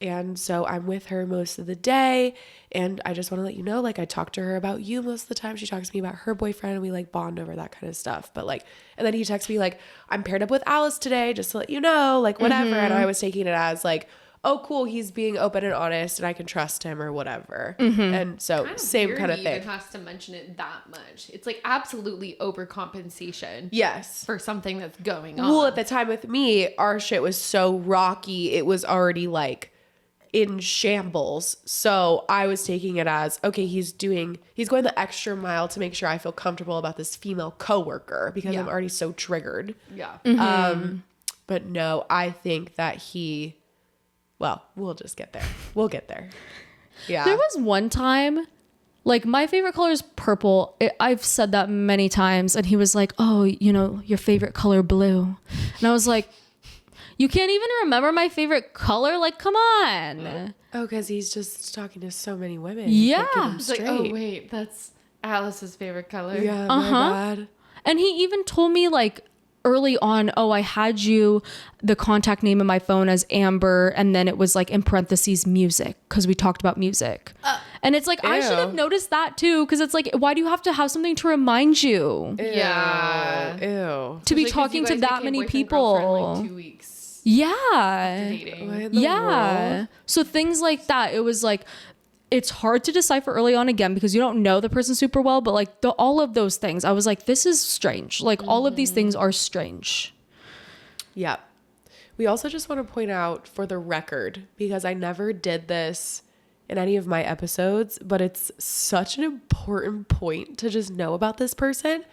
And so I'm with her most of the day. And I just want to let you know, like I talk to her about you most of the time. She talks to me about her boyfriend and we like bond over that kind of stuff. But like, and then he texts me like, I'm paired up with Alice today, just to let you know, like whatever. And I was taking it as like, oh, cool, he's being open and honest and I can trust him or whatever. And so Kind of same weird kind of he thing. even has to mention it that much. It's like absolutely overcompensation Yes. for something that's going on. Well, at the time with me, our shit was so rocky. It was already like in shambles. So I was taking it as, okay, he's going the extra mile to make sure I feel comfortable about this female coworker because I'm already so triggered. Yeah. But no, I think that well, we'll just get there. We'll get there. Yeah. There was one time, like my favorite color is purple. I've said that many times. And he was like, oh, you know, your favorite color blue. And I was like, you can't even remember my favorite color? Like, come on. Oh, because he's just talking to so many women. Yeah. Can't get him It's like, straight. oh wait, that's Alice's favorite color. Yeah, my bad. And he even told me like early on, oh, I had the contact name in my phone as Amber. And then it was like in parentheses music because we talked about music. And it's like, I should have Ew. noticed that too. Because it's like, why do you have to have something to remind you Yeah. Ew. to be Like, 'cause talking you to guys that became many boyfriend, girlfriend, people? like 2 weeks Yeah. dating. What in the Yeah. world? So things like that, it was like, it's hard to decipher early on again because you don't know the person super well, but like all of those things, I was like, this is strange. Like all of these things are strange. Yeah. We also just want to point out for the record, because I never did this in any of my episodes, but it's such an important point to just know about this person.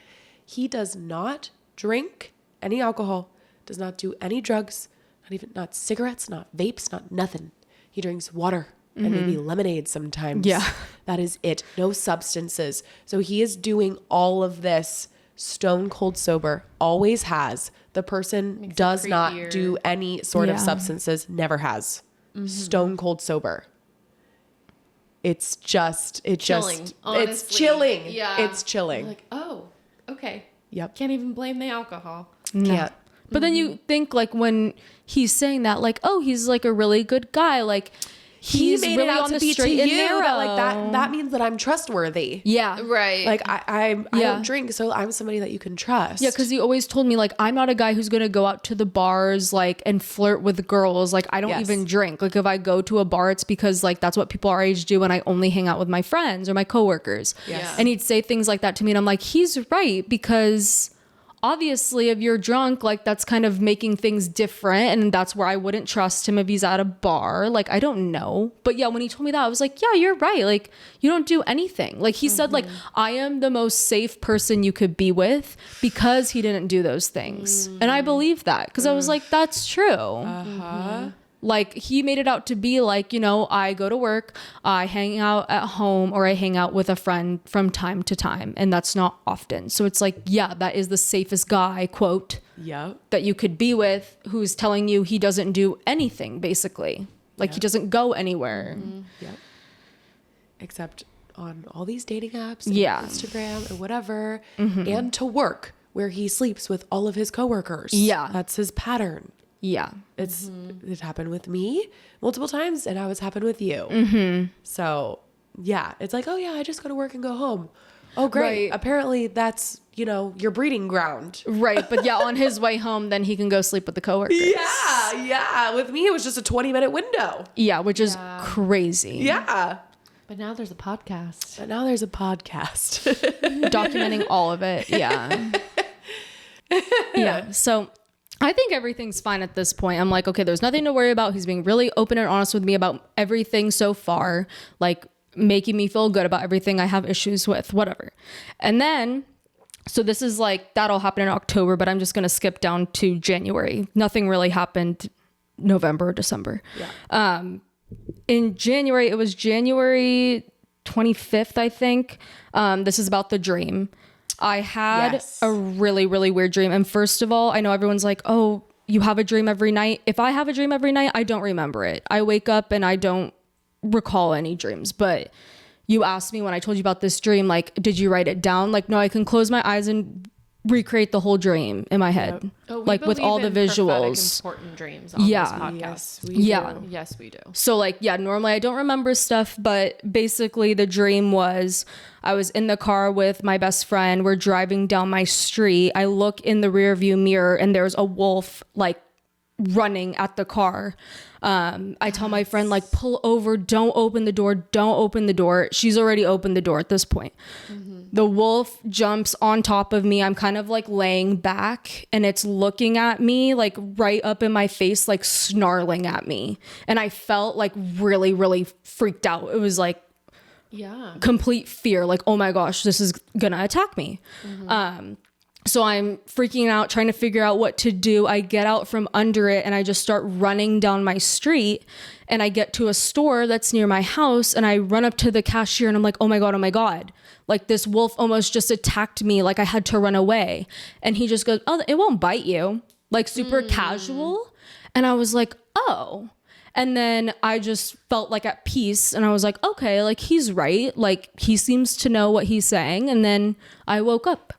He does not drink any alcohol, does not do any drugs, not cigarettes, not vapes, not nothing. He drinks water and maybe lemonade sometimes. Yeah. That is it. No substances. So he is doing all of this stone cold sober, always has. The person does not creepier. do any sort of Yeah. substances, never has. Stone cold sober. It's just, Chilling, it's honestly. chilling. Yeah. It's chilling. Like, oh, okay. Yep. Can't even blame the alcohol. Can't. But then you think like when he's saying that, like, oh, he's like a really good guy. Like he's He made really it out on to the be to straight and you narrow. that like that means that I'm trustworthy. Yeah. Right. Like I Yeah. don't drink, so I'm somebody that you can trust. Yeah, because he always told me like I'm not a guy who's gonna go out to the bars like and flirt with girls. Like I don't Yes. even drink. Like if I go to a bar, it's because like that's what people our age do, and I only hang out with my friends or my coworkers. Yes. And he'd say things like that to me, and I'm like, he's right, because obviously if you're drunk, like that's kind of making things different, and that's where I wouldn't trust him if he's at a bar. Like I don't know, but yeah, when he told me that, I was like, yeah, you're right. Like you don't do anything. Like he said, like I am the most safe person you could be with because he didn't do those things, and I believe that because I was like, that's true. Like he made it out to be like, you know, I go to work, I hang out at home, or I hang out with a friend from time to time, and that's not often. So it's like, yeah, that is the safest guy, quote, Yep. that you could be with, who's telling you he doesn't do anything, basically. Like he doesn't go anywhere. Yep. Except on all these dating apps, and Yeah. Instagram or whatever, and to work where he sleeps with all of his coworkers. Yeah. That's his pattern. Yeah. It happened with me multiple times, and now it's happened with you. So yeah, it's like, oh yeah, I just go to work and go home. Oh great. Right. Apparently that's, your breeding ground. Right. But yeah, on his way home, then he can go sleep with the coworkers. Yeah. With me, it was just a 20-minute window. Yeah, which is crazy. Yeah. But now there's a podcast. But now there's a podcast. Documenting all of it. Yeah. Yeah. So I think everything's fine at this point. I'm like, okay, there's nothing to worry about. He's being really open and honest with me about everything so far, like making me feel good about everything I have issues with, whatever. And then, so this is like, that'll happen in October, but I'm just going to skip down to January. Nothing really happened November or December. Yeah. In January, it was January 25th, I think. This is about the dream. I had a really, really weird dream. And first of all, I know everyone's like, oh, you have a dream every night. If I have a dream every night, I don't remember it. I wake up and I don't recall any dreams. But you asked me when I told you about this dream, like, did you write it down? Like, no, I can close my eyes and recreate the whole dream in my head. Oh, like with all the visuals. Important dreams on this podcast. Yes, we do. So like, yeah, normally I don't remember stuff, but basically the dream was I was in the car with my best friend. We're driving down my street. I look in the rear view mirror and there's a wolf like running at the car. I tell my friend like, pull over, don't open the door. She's already opened the door at this point. The wolf jumps on top of me. I'm kind of like laying back and it's looking at me like right up in my face, like snarling at me. And I felt like really, really freaked out. It was like complete fear. Like, oh my gosh, this is gonna attack me. So I'm freaking out, trying to figure out what to do. I get out from under it and I just start running down my street and I get to a store that's near my house and I run up to the cashier and I'm like, oh my God. Like this wolf almost just attacked me. Like I had to run away. And he just goes, oh, it won't bite you. Like super casual. And I was like, oh. And then I just felt like at peace and I was like, okay, like he's right. Like he seems to know what he's saying. And then I woke up.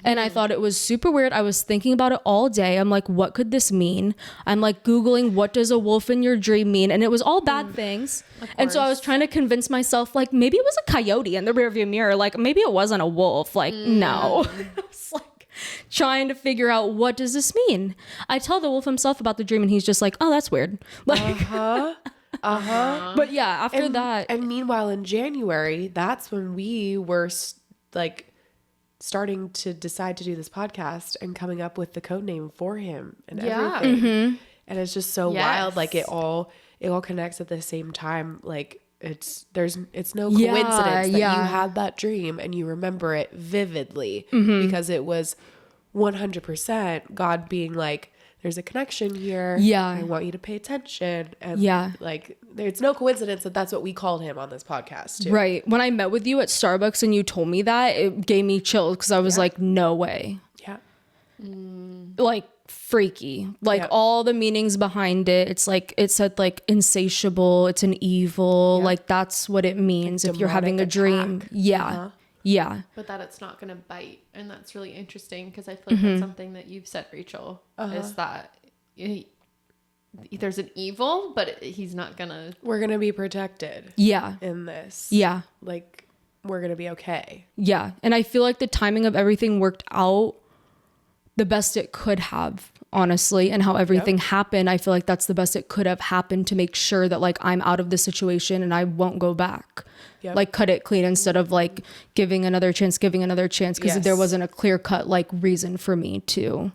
And I thought it was super weird. I was thinking about it all day. I'm like, what could this mean? I'm like Googling, what does a wolf in your dream mean? And it was all bad things. And so I was trying to convince myself, like, maybe it was a coyote in the rearview mirror. Like, maybe it wasn't a wolf. Like, no. I was like trying to figure out, what does this mean? I tell the wolf himself about the dream and he's just like, oh, that's weird. Like, But yeah, after that. And meanwhile, in January, that's when we were like starting to decide to do this podcast and coming up with the code name for him and everything. And it's just so wild. Like it all connects at the same time. Like it's no coincidence that you had that dream and you remember it vividly because it was 100% God being like, there's a connection here. Yeah. I want you to pay attention. And like, it's no coincidence that that's what we called him on this podcast too. Right. When I met with you at Starbucks and you told me that, it gave me chills because I was like, no way. Yeah. Like freaky. Like all the meanings behind it. It's like, it said like insatiable. It's an evil. Like that's what it means if you're having a dream. Yeah. Yeah. But that it's not going to bite. And that's really interesting because I feel like that's something that you've said, Rachel, is that there's an evil, but he's not going to. We're going to be protected. Yeah. In this. Yeah. Like we're going to be okay. Yeah. And I feel like the timing of everything worked out the best it could have, honestly, and how everything happened. I feel like that's the best it could have happened to make sure that like I'm out of the situation and I won't go back. Like cut it clean instead of like giving another chance because there wasn't a clear cut like reason for me to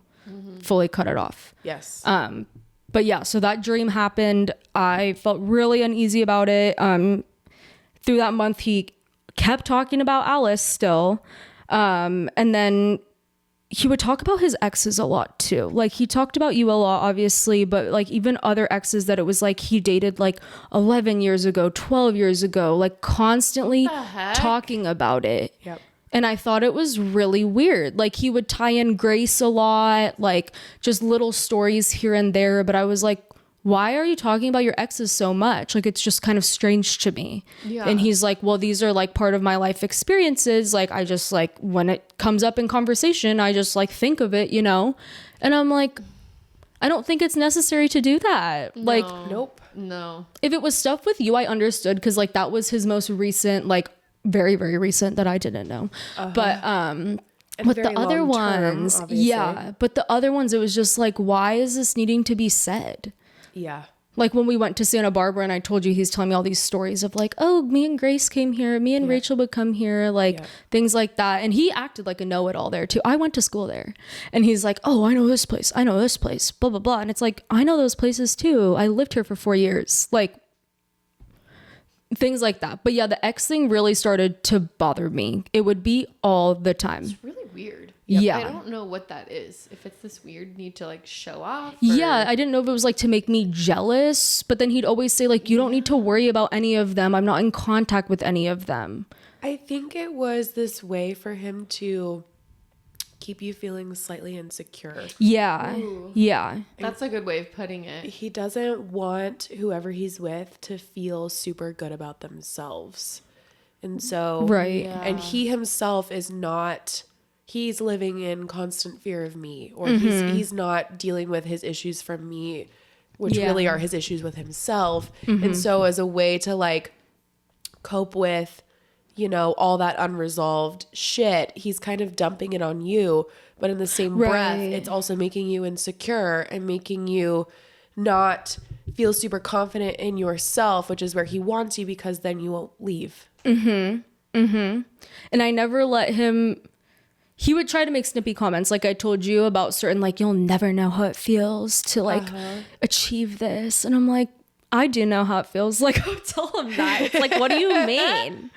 fully cut it off. Yes. But yeah, so that dream happened. I felt really uneasy about it. Through that month, he kept talking about Alice still. And then he would talk about his exes a lot too. Like he talked about you a lot, obviously, but like even other exes that it was like he dated like 11 years ago, 12 years ago, like constantly talking about it. Yep. And I thought it was really weird. Like he would tie in Grace a lot, like just little stories here and there. But I was like, why are you talking about your exes so much? Like, it's just kind of strange to me. Yeah. And he's like, well, these are like part of my life experiences. Like, I just like, when it comes up in conversation, I just like think of it, you know? And I'm like, I don't think it's necessary to do that. Like, Nope. No. if it was stuff with you, I understood because like that was his most recent, like very, very recent that I didn't know. But And with very the other long-term, ones, obviously. yeah. But the other ones, it was just like, why is this needing to be said? Yeah. Like when we went to Santa Barbara and I told you he's telling me all these stories of like, oh, me and Grace came here, me and Rachel would come here, like things like that. And he acted like a know-it-all there too. I went to school there. And he's like, oh, I know this place, blah, blah, blah. And it's like, I know those places too. I lived here for 4 years. Like things like that. But yeah, the ex thing really started to bother me. It would be all the time. It's really weird. Yeah. I don't know what that is. If it's this weird need to like show off. Yeah, I didn't know if it was like to make me jealous, but then he'd always say like, you don't need to worry about any of them. I'm not in contact with any of them. I think it was this way for him to keep you feeling slightly insecure. Yeah. Yeah. That's a good way of putting it. He doesn't want whoever he's with to feel super good about themselves. And so, Right. And he himself is not, he's living in constant fear of me, or he's not dealing with his issues from me, which really are his issues with himself. And so as a way to like cope with, you know, all that unresolved shit, he's kind of dumping it on you. But in the same breath, it's also making you insecure and making you not feel super confident in yourself, which is where he wants you, because then you won't leave. And I never let him, he would try to make snippy comments like I told you about certain, like, you'll never know how it feels to like achieve this. And I'm like, I do know how it feels. Like, I'll tell him that. It's like, what do you mean?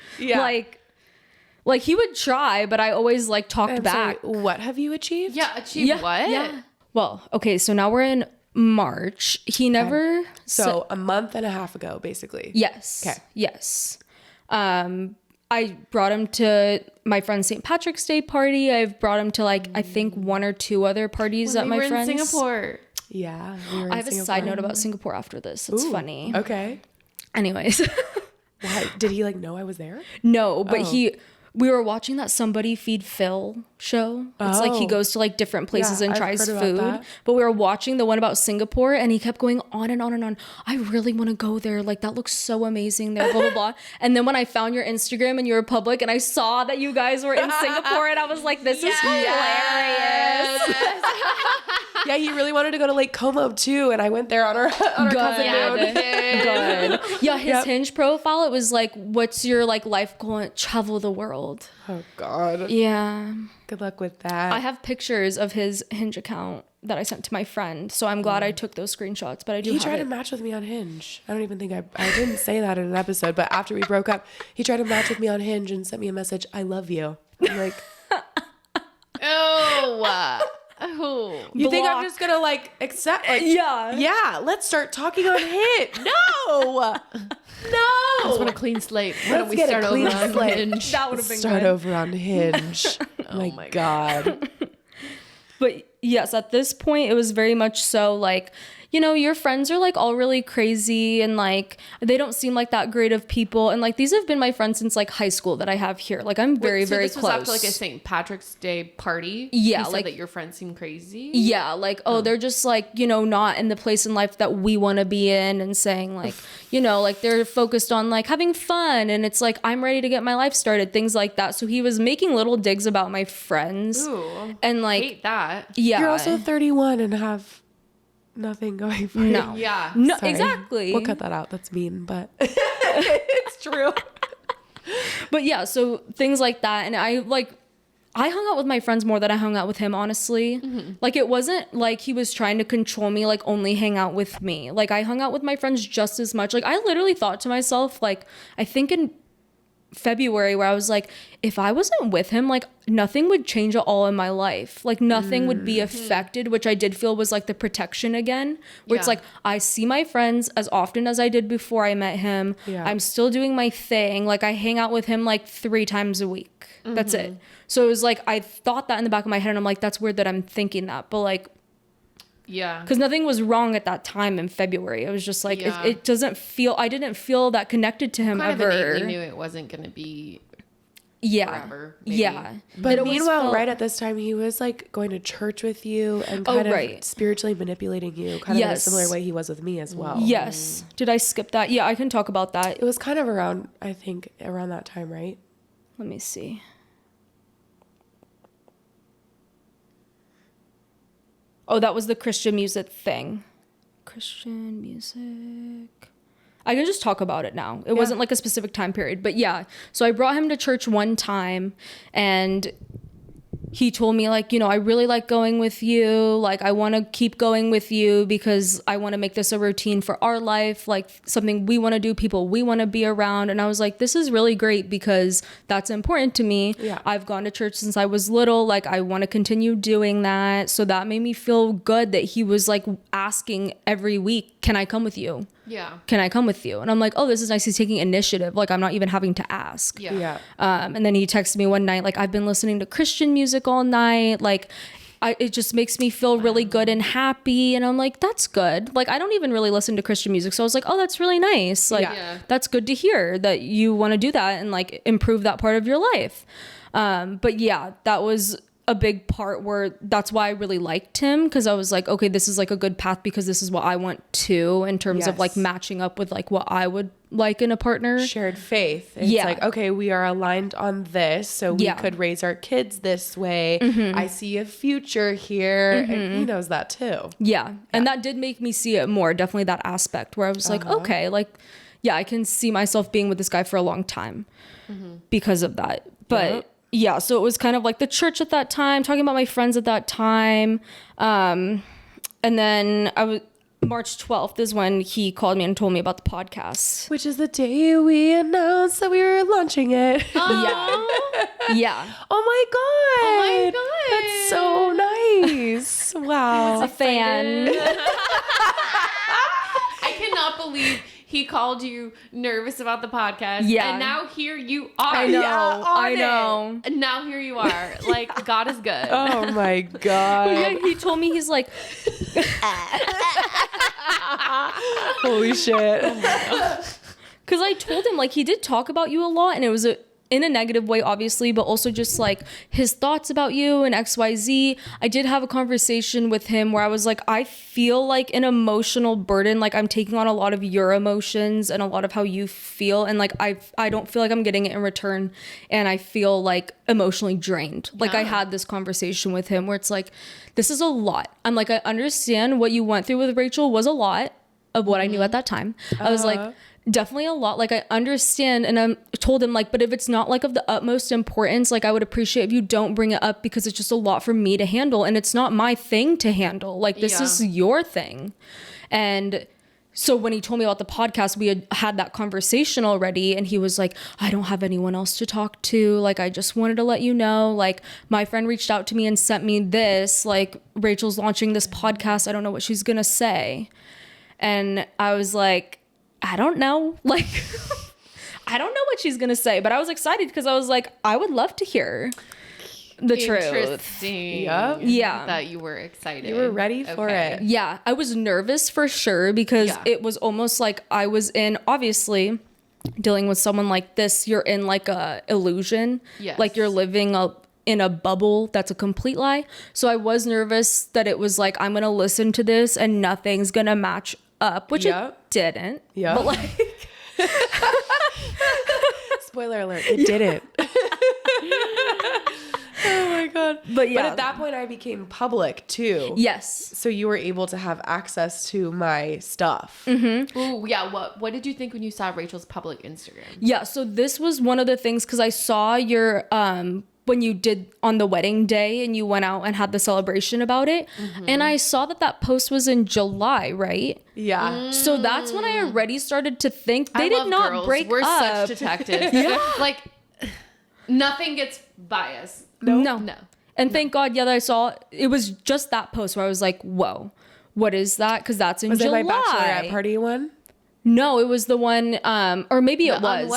Like he would try, but I always like talked back. Sorry, what have you achieved? Yeah, achieve what? Yeah. Well, okay, so now we're in March. He never So a month and a half ago, basically. Yes. Okay. Yes. I brought him to my friend's St. Patrick's Day party. I've brought him to like, I think 1 or 2 other parties When at we my were friend's. in Singapore. Yeah. We were in I have a Singapore. side note about Singapore after this. It's funny. Okay. Anyways. Why? Did he like know I was there? No, but we were watching that Somebody Feed Phil show. It's like he goes to like different places and I've tries heard about food. that. But we were watching the one about Singapore and he kept going on and on and on. I really want to go there. Like that looks so amazing there, blah, blah, blah. And then when I found your Instagram and you were public and I saw that you guys were in Singapore and I was like, this is hilarious. Yeah, he really wanted to go to Lake Como too, and I went there on our cousin moon. Good. Yeah, his Hinge profile, it was like, what's your like life goal? Travel the world. Oh God. Yeah. Good luck with that. I have pictures of his Hinge account that I sent to my friend, so I'm glad I took those screenshots, but I do He have tried to it. match with me on Hinge. I don't even think I didn't say that in an episode, but after we broke up, he tried to match with me on Hinge and sent me a message, I love you. I'm like, Oh. you think I'm Block. just gonna like accept? Like, Yeah. yeah, let's start talking on Hinge. No, I just want a clean slate. Why don't Let's we get a start over clean on slate. Hinge? That would have been start good. over on Hinge. my God. But yes, at this point, it was very much so like, you know, your friends are like all really crazy and like they don't seem like that great of people. And like these have been my friends since like high school that I have here. Like I'm very, So very this close. was after like a St. Patrick's Day party. Yeah, You said like- that your friends seem crazy. Yeah, like, oh, they're just like, you know, not in the place in life that we want to be in, and saying like, you know, like they're focused on like having fun, and it's like, I'm ready to get my life started, things like that. So he was making little digs about my friends. Ooh, And like, hate that. yeah. You're also 31 and have nothing going for you. No. Yeah. No, Sorry. exactly. We'll cut that out. That's mean, but it's true. But yeah, so things like that. And I hung out with my friends more than I hung out with him, honestly. Like it wasn't like he was trying to control me, like only hang out with me. Like I hung out with my friends just as much. Like I literally thought to myself, like, I think in February where I was like, if I wasn't with him, like nothing would change at all in my life. Like nothing would be affected, which I did feel was like the protection again, where it's Yeah. like, I see my friends as often as I did before I met him. Yeah. I'm still doing my thing. Like I hang out with him like 3 times a week. That's it. So it was like, I thought that in the back of my head and I'm like, that's weird that I'm thinking that. But like, Yeah. because nothing was wrong at that time in February. It was just like, Yeah. it doesn't feel, I didn't feel that connected to him Kind of ever. innately knew it wasn't going to be forever. Maybe. Yeah. But It always meanwhile, felt- right at this time, he was like going to church with you and kind of spiritually manipulating you, kind of in a similar way he was with me as well. Yes. Did I skip that? Yeah, I can talk about that. It was kind of around, I think, around that time, right? Let me see. Oh, that was the Christian music thing. Christian music. I can just talk about it now. It wasn't like a specific time period, but yeah. So I brought him to church one time and he told me like, you know, I really like going with you. Like, I want to keep going with you because I want to make this a routine for our life, like something we want to do, people we want to be around. And I was like, this is really great because that's important to me. Yeah. I've gone to church since I was little. Like, I want to continue doing that. So that made me feel good that he was like asking every week, can I come with you? Yeah. Can I come with you? And I'm like, oh, this is nice. He's taking initiative. Like, I'm not even having to ask. Yeah. And then he texted me one night, like, I've been listening to Christian music all night. Like, it just makes me feel really good and happy. And I'm like, that's good. Like, I don't even really listen to Christian music. So I was like, oh, that's really nice. Like, that's good to hear that you want to do that and like improve that part of your life. But yeah, that was a big part where that's why I really liked him, because I was like, okay, this is like a good path because this is what I want too, in terms of like matching up with like what I would like in a partner. Shared faith. It's like, okay, we are aligned on this, so we could raise our kids this way. I see a future here, and he knows that too. Yeah. And that did make me see it more, definitely that aspect where I was like, okay, like, yeah, I can see myself being with this guy for a long time because of that. But yeah, so it was kind of like the church at that time, talking about my friends at that time. And then March 12th is when he called me and told me about the podcast. Which is the day we announced that we were launching it. Yeah. Oh my God. That's so nice. Wow. A fan. I cannot believe he called you nervous about the podcast. Yeah. And now here you are. I know. And now here you are. Like, God is good. Oh my God. Yeah, he told me, he's like, Holy shit. because I told him, like, he did talk about you a lot, and it was in a negative way, obviously, but also just like his thoughts about you and XYZ. I did have a conversation with him where I was like, I feel like an emotional burden. Like, I'm taking on a lot of your emotions and a lot of how you feel. And like, I don't feel like I'm getting it in return. And I feel like emotionally drained. Like, I had this conversation with him where it's like, this is a lot. I'm like, I understand what you went through with Rachel was a lot of what I knew at that time. I was like, definitely a lot. Like, I understand. And I told him, like, but if it's not like of the utmost importance, like, I would appreciate if you don't bring it up because it's just a lot for me to handle. And it's not my thing to handle. Like, this is your thing. And so when he told me about the podcast, we had that conversation already. And he was like, I don't have anyone else to talk to. Like, I just wanted to let you know, like, my friend reached out to me and sent me this, like, Rachel's launching this podcast. I don't know what she's going to say. And I was like, I don't know. Like, I don't know what she's going to say, but I was excited because I was like, I would love to hear the truth. Interesting. Yeah. That you were excited. You were ready for it. Yeah. I was nervous for sure because it was almost like I was in, obviously, dealing with someone like this, you're in like a illusion. Yes. Like, you're living in a bubble that's a complete lie. So I was nervous that it was like, I'm going to listen to this and nothing's going to match up, which it didn't. Yeah. But like, spoiler alert, it didn't. Oh my God. But yeah. But at that point I became public too. Yes. So you were able to have access to my stuff. Ooh, yeah. What did you think when you saw Rachel's public Instagram? Yeah. So this was one of the things, because I saw your when you did on the wedding day and you went out and had the celebration about it. And I saw that post was in July, right? Yeah. So that's when I already started to think they I did love not girls. break We're up. such detectives. Like, nothing gets biased. No. And thank God, that I saw it was just that post where I was like, whoa, what is that? Because that's in July. Was it my bachelorette party one? No, it was the one, or maybe it was.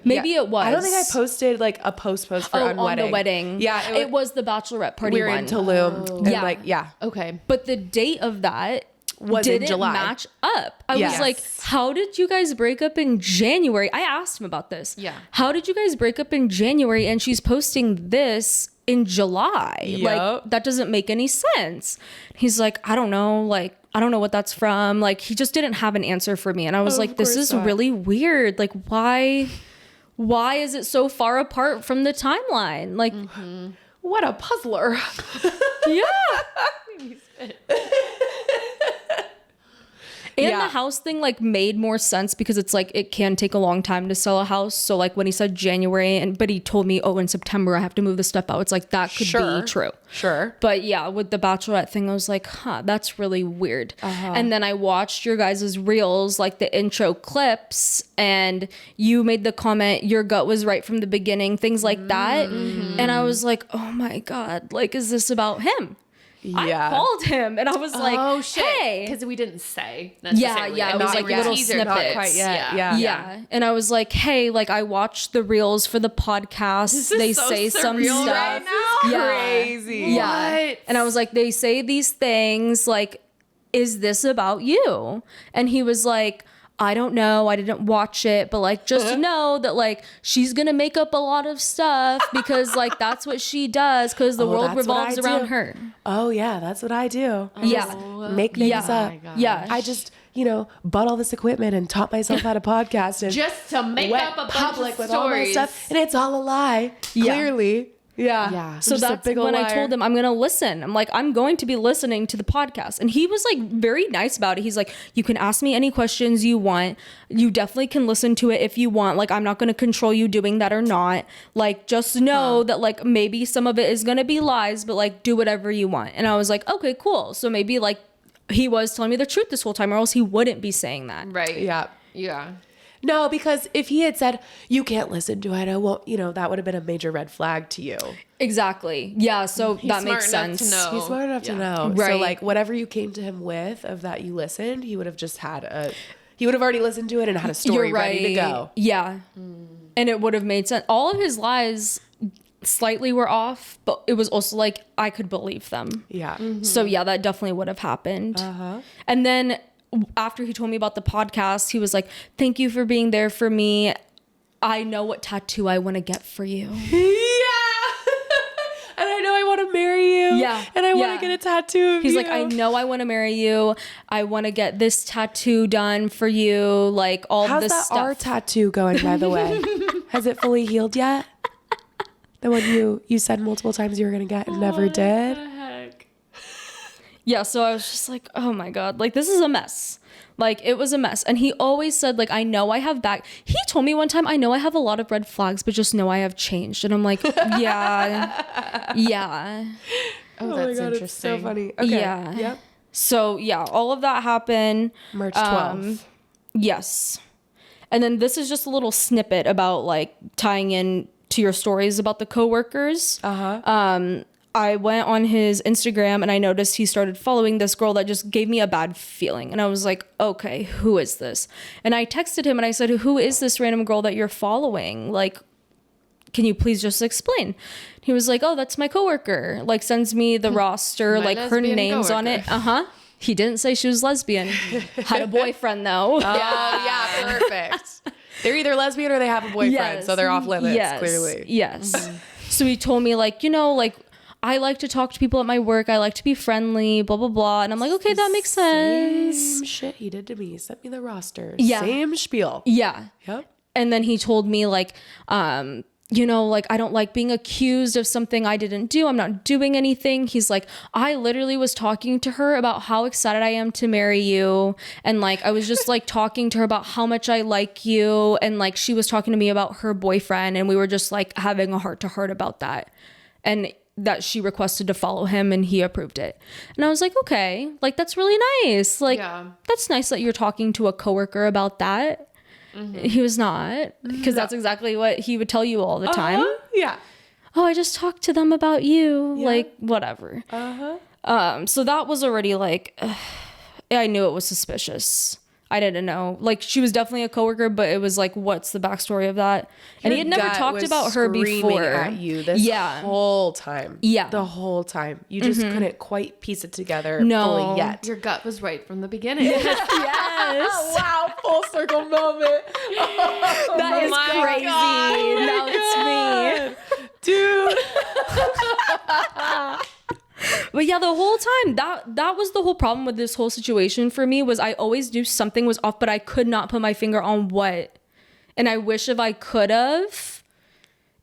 Maybe it was. I don't think I posted like a post for on the wedding. Yeah, it was the bachelorette party we were one. in Tulum. And Yeah. Okay. But the date of that was in July. match up. I Yes. was like, how did you guys break up in January? I asked him about this. Yeah. How did you guys break up in January and she's posting this in July? Yep. Like, that doesn't make any sense. He's like, I don't know. Like, I don't know what that's from. Like, he just didn't have an answer for me. And I was like, this is really weird. Like, why is it so far apart from the timeline? Like, What a puzzler. yeah. And Yeah. the house thing like made more sense because it's like it can take a long time to sell a house. So like when he said January but he told me, oh, in September I have to move the stuff out. It's like that could be true. Sure. But yeah, with the Bachelorette thing, I was like, that's really weird. And then I watched your guys' reels, like the intro clips, and you made the comment, your gut was right from the beginning, things like that. And I was like, oh my God, like, is this about him? Yeah. I called him and I was like, Oh shit! hey. Because we didn't say necessarily. yeah, it And was not like really little teaser, snippets. not Quite yet. Yeah. Yeah. And I was like, hey, like I watched the reels for the podcast. This is They so say some surreal stuff. right now. Yeah. Crazy. Yeah. What? And I was like, they say these things, like, is this about you? And he was like, I don't know. I didn't watch it, but like, just know that like she's gonna make up a lot of stuff because like that's what she does because the world that's what I revolves around do. her. Oh yeah, that's what I do. I Yeah. just make things Yeah. up. my God. Yeah. I just, bought all this equipment and taught myself how to podcast and Just to make went up a bunch public of with all my stories. stuff, and it's all a lie. Yeah. Clearly. Yeah. Yeah. So I'm just a that's big ol' when I liar. told him I'm going to listen. I'm like, I'm going to be listening to the podcast. And he was like very nice about it. He's like, you can ask me any questions you want. You definitely can listen to it if you want. Like, I'm not going to control you doing that or not. Like, just know that like maybe some of it is going to be lies, but like do whatever you want. And I was like, okay, cool. So maybe like he was telling me the truth this whole time or else he wouldn't be saying that. Right. Yeah. Yeah. No, because if he had said, you can't listen to it, I won't, that would have been a major red flag to you. Exactly. Yeah. So that makes smart enough sense. to know. He's smart enough to know. Right. So like whatever you came to him with of that you listened, he would have just he would have already listened to it and had a story ready to go. Yeah. And it would have made sense. All of his lies slightly were off, but it was also like I could believe them. Yeah. So yeah, that definitely would have happened. And then after he told me about the podcast, he was like, thank you for being there for me. I know what tattoo I want to get for you. Yeah. And I know I want to marry you. Yeah. And I want Yeah. to get a tattoo of He's you. like, I know I want to marry you. I want to get this tattoo done for you. Like all How's this that stuff. R tattoo going, by the way? Has it fully healed yet? The one you said multiple times you were going to get and never did? Yeah, so I was just like, oh my God, like this is a mess. Like it was a mess. And he always said like, I know I have he told me one time, I know I have a lot of red flags, but just know I have changed. And I'm like, yeah, yeah. Oh, that's interesting. It's so funny. Okay. Yeah. Yep. So yeah, all of that happened. March 12th. Yes. And then this is just a little snippet about like tying in to your stories about the coworkers. I went on his Instagram and I noticed he started following this girl that just gave me a bad feeling. And I was like, okay, who is this? And I texted him and I said, who is this random girl that you're following? Like, can you please just explain? He was like, oh, that's my coworker. Like sends me the roster, My like her lesbian name's on it. coworker. He didn't say she was lesbian. Had a boyfriend though. Oh, yeah, perfect. They're either lesbian or they have a boyfriend, so they're off limits, clearly. Yes. So he told me like, like I like to talk to people at my work. I like to be friendly, blah, blah, blah. And I'm like, okay, that makes sense. Same shit he did to me. He sent me the roster. Yeah. Same spiel. Yeah. Yep. And then he told me like, like I don't like being accused of something I didn't do. I'm not doing anything. He's like, I literally was talking to her about how excited I am to marry you. And like, I was just like talking to her about how much I like you. And like, she was talking to me about her boyfriend and we were just like having a heart to heart about that. And that she requested to follow him and he approved it. And I was like, okay, like that's really nice. Like, that's nice that you're talking to a coworker about that. He was not, because that's exactly what he would tell you all the time. Yeah. Oh, I just talked to them about you. Like, whatever. So that was already like, I knew it was suspicious. I didn't know. Like, she was definitely a coworker, but it was like, what's the backstory of that? And he had never talked about her before. At you this whole time. Yeah. The whole time. You just couldn't quite piece it together fully yet. Your gut was right from the beginning. Yes. Wow, full circle moment. That is crazy. Now it's me. Dude. But yeah, the whole time, that was the whole problem with this whole situation for me, was I always knew something was off, but I could not put my finger on what. And I wish if I could have,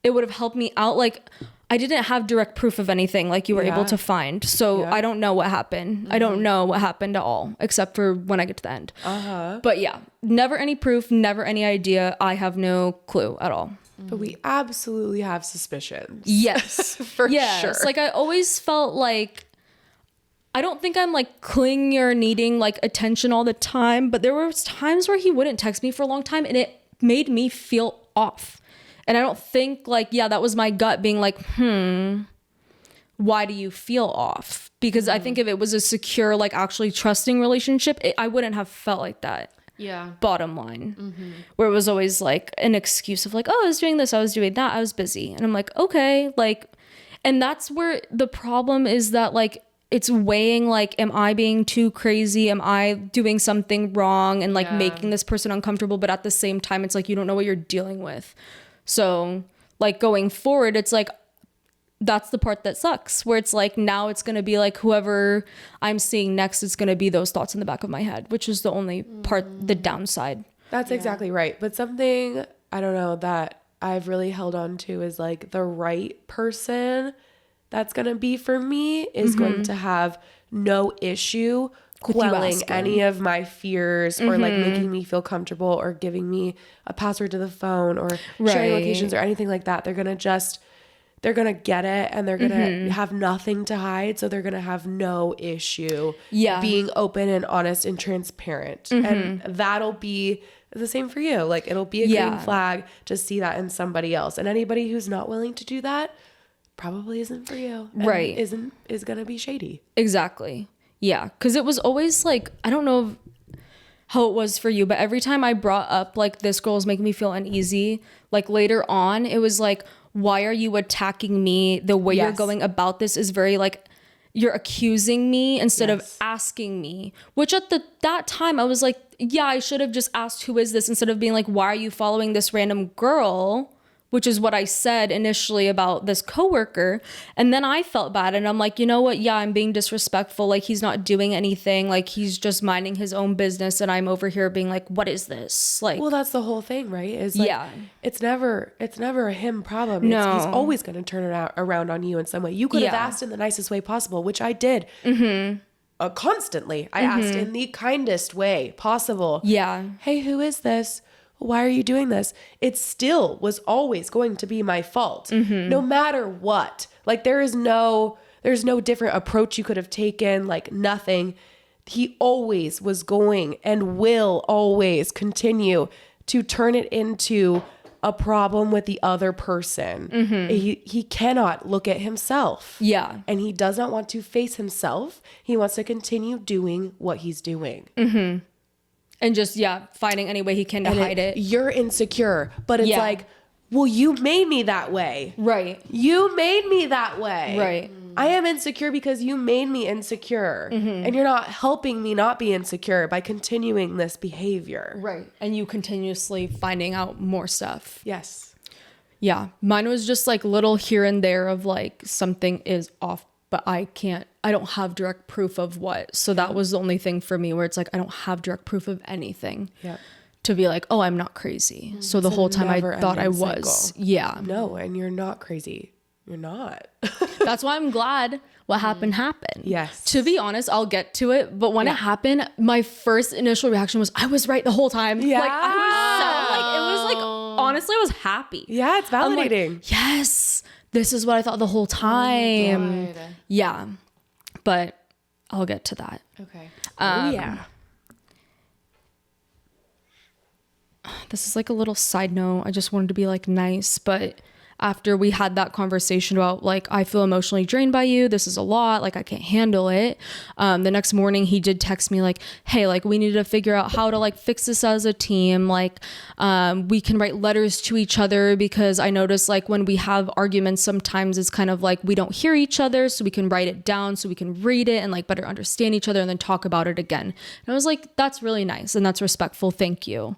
it would have helped me out. Like, I didn't have direct proof of anything like you were able to find. So I don't know what happened. I don't know what happened at all, except for when I get to the end. But yeah, never any proof, never any idea. I have no clue at all. But we absolutely have suspicions. Yes. For sure. Like, I always felt like, I don't think I'm like clingy or needing like attention all the time, but there was times where he wouldn't text me for a long time and it made me feel off. And I don't think like, that was my gut being like, why do you feel off? Because I think if it was a secure, like actually trusting relationship, I wouldn't have felt like that. Yeah. Bottom line, where it was always like an excuse of like, oh, I was doing this, I was doing that, I was busy. And I'm like, okay, like, and that's where the problem is, that like, it's weighing like, am I being too crazy? Am I doing something wrong and like making this person uncomfortable? But at the same time, it's like, you don't know what you're dealing with. So like going forward, it's like, that's the part that sucks, where it's like, now it's going to be like whoever I'm seeing next is going to be those thoughts in the back of my head, which is the only part, the downside. That's exactly right. But something, I don't know, that I've really held on to is like, the right person that's going to be for me is going to have no issue quelling any of my fears or like making me feel comfortable or giving me a password to the phone or sharing locations or anything like that. They're going to get it and they're going to have nothing to hide. So they're going to have no issue being open and honest and transparent. And that'll be the same for you. Like, it'll be a green flag to see that in somebody else. And anybody who's not willing to do that probably isn't for you. And is going to be shady. Exactly. Yeah. Cause it was always like, I don't know how it was for you, but every time I brought up like, this girl's making me feel uneasy, like later on, it was like, why are you attacking me? The way you're going about this is very like, you're accusing me instead of asking me, which at that time I was like, yeah, I should have just asked, who is this? Instead of being like, why are you following this random girl? Which is what I said initially about this coworker. And then I felt bad and I'm like, you know what? Yeah, I'm being disrespectful. Like, he's not doing anything. Like, he's just minding his own business. And I'm over here being like, what is this? Like, well, that's the whole thing, right? Is like, it's never a him problem. No. He's always going to turn it around on you in some way. You could have asked in the nicest way possible, which I did. Constantly. I asked in the kindest way possible. Yeah. Hey, who is this? Why are you doing this? It still was always going to be my fault, no matter what. Like, there's no different approach you could have taken, like nothing. He always was going and will always continue to turn it into a problem with the other person. He cannot look at himself. Yeah. And he does not want to face himself. He wants to continue doing what he's doing. And just, finding any way he can to hide it. You're insecure, but it's like, well, you made me that way. Right. You made me that way. Right. I am insecure because you made me insecure. And you're not helping me not be insecure by continuing this behavior. Right. And you continuously finding out more stuff. Yes. Yeah. Mine was just like little here and there of like, something is off, but I don't have direct proof of what. So that was the only thing for me where it's like, I don't have direct proof of anything to be like, oh, I'm not crazy. So the whole time I thought I was. Cycle. Yeah. No, and you're not crazy. You're not. That's why I'm glad what happened. Yes. To be honest, I'll get to it. But when it happened, my first initial reaction was, I was right the whole time. Yeah. Like, I was so, like, it was like, honestly, I was happy. Yeah, it's validating. Like, yes. This is what I thought the whole time. Oh, yeah. But I'll get to that. okay. This is like a little side note. I just wanted to be like nice, but after we had that conversation about like, I feel emotionally drained by you. This is a lot. Like, I can't handle it. The next morning he did text me like, hey, like we need to figure out how to like fix this as a team. Like, we can write letters to each other, because I notice like when we have arguments, sometimes it's kind of like we don't hear each other. So we can write it down so we can read it and like better understand each other and then talk about it again. And I was like, that's really nice. And that's respectful. Thank you.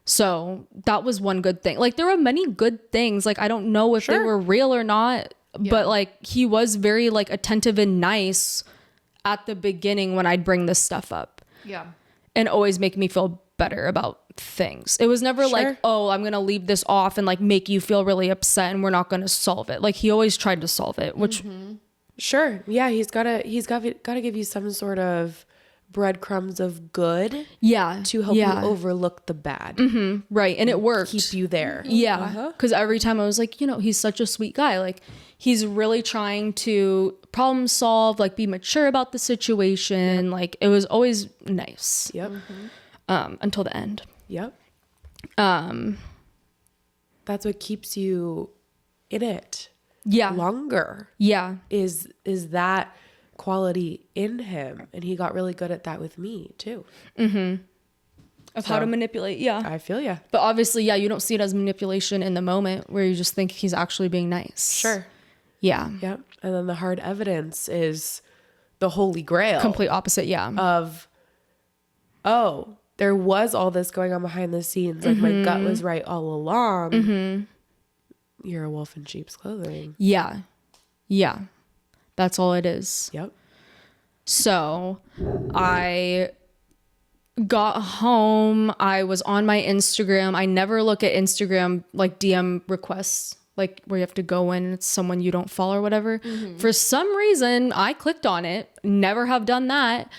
So that was one good thing. Like, there were many good things. Like, I don't know if they were real or not, but like he was very like attentive and nice at the beginning when I'd bring this stuff up. Yeah. And always make me feel better about things. It was never like, oh, I'm going to leave this off and like make you feel really upset and we're not going to solve it. Like, he always tried to solve it, which Sure. Yeah, he's got to give you some sort of breadcrumbs of good to help you overlook the bad. Right. And it worked. Keep you there. Yeah. Because every time I was like, you know, he's such a sweet guy. Like, he's really trying to problem solve, like be mature about the situation. Like, it was always nice. Yep. Until the end. Yep. That's what keeps you in it. Yeah. Longer. Yeah. Is that quality in him, and he got really good at that with me too. Of how to manipulate. Yeah. I feel ya. But obviously, yeah, you don't see it as manipulation in the moment, where you just think he's actually being nice. Sure. Yeah. Yep. And then the hard evidence is the holy grail. Complete opposite. Yeah. Of, oh, there was all this going on behind the scenes. Like, my gut was right all along. You're a wolf in sheep's clothing. Yeah. Yeah. That's all it is. Yep. So I got home. I was on my Instagram. I never look at Instagram like DM requests, like where you have to go in, it's someone you don't follow or whatever. For some reason, I clicked on it. Never have done that.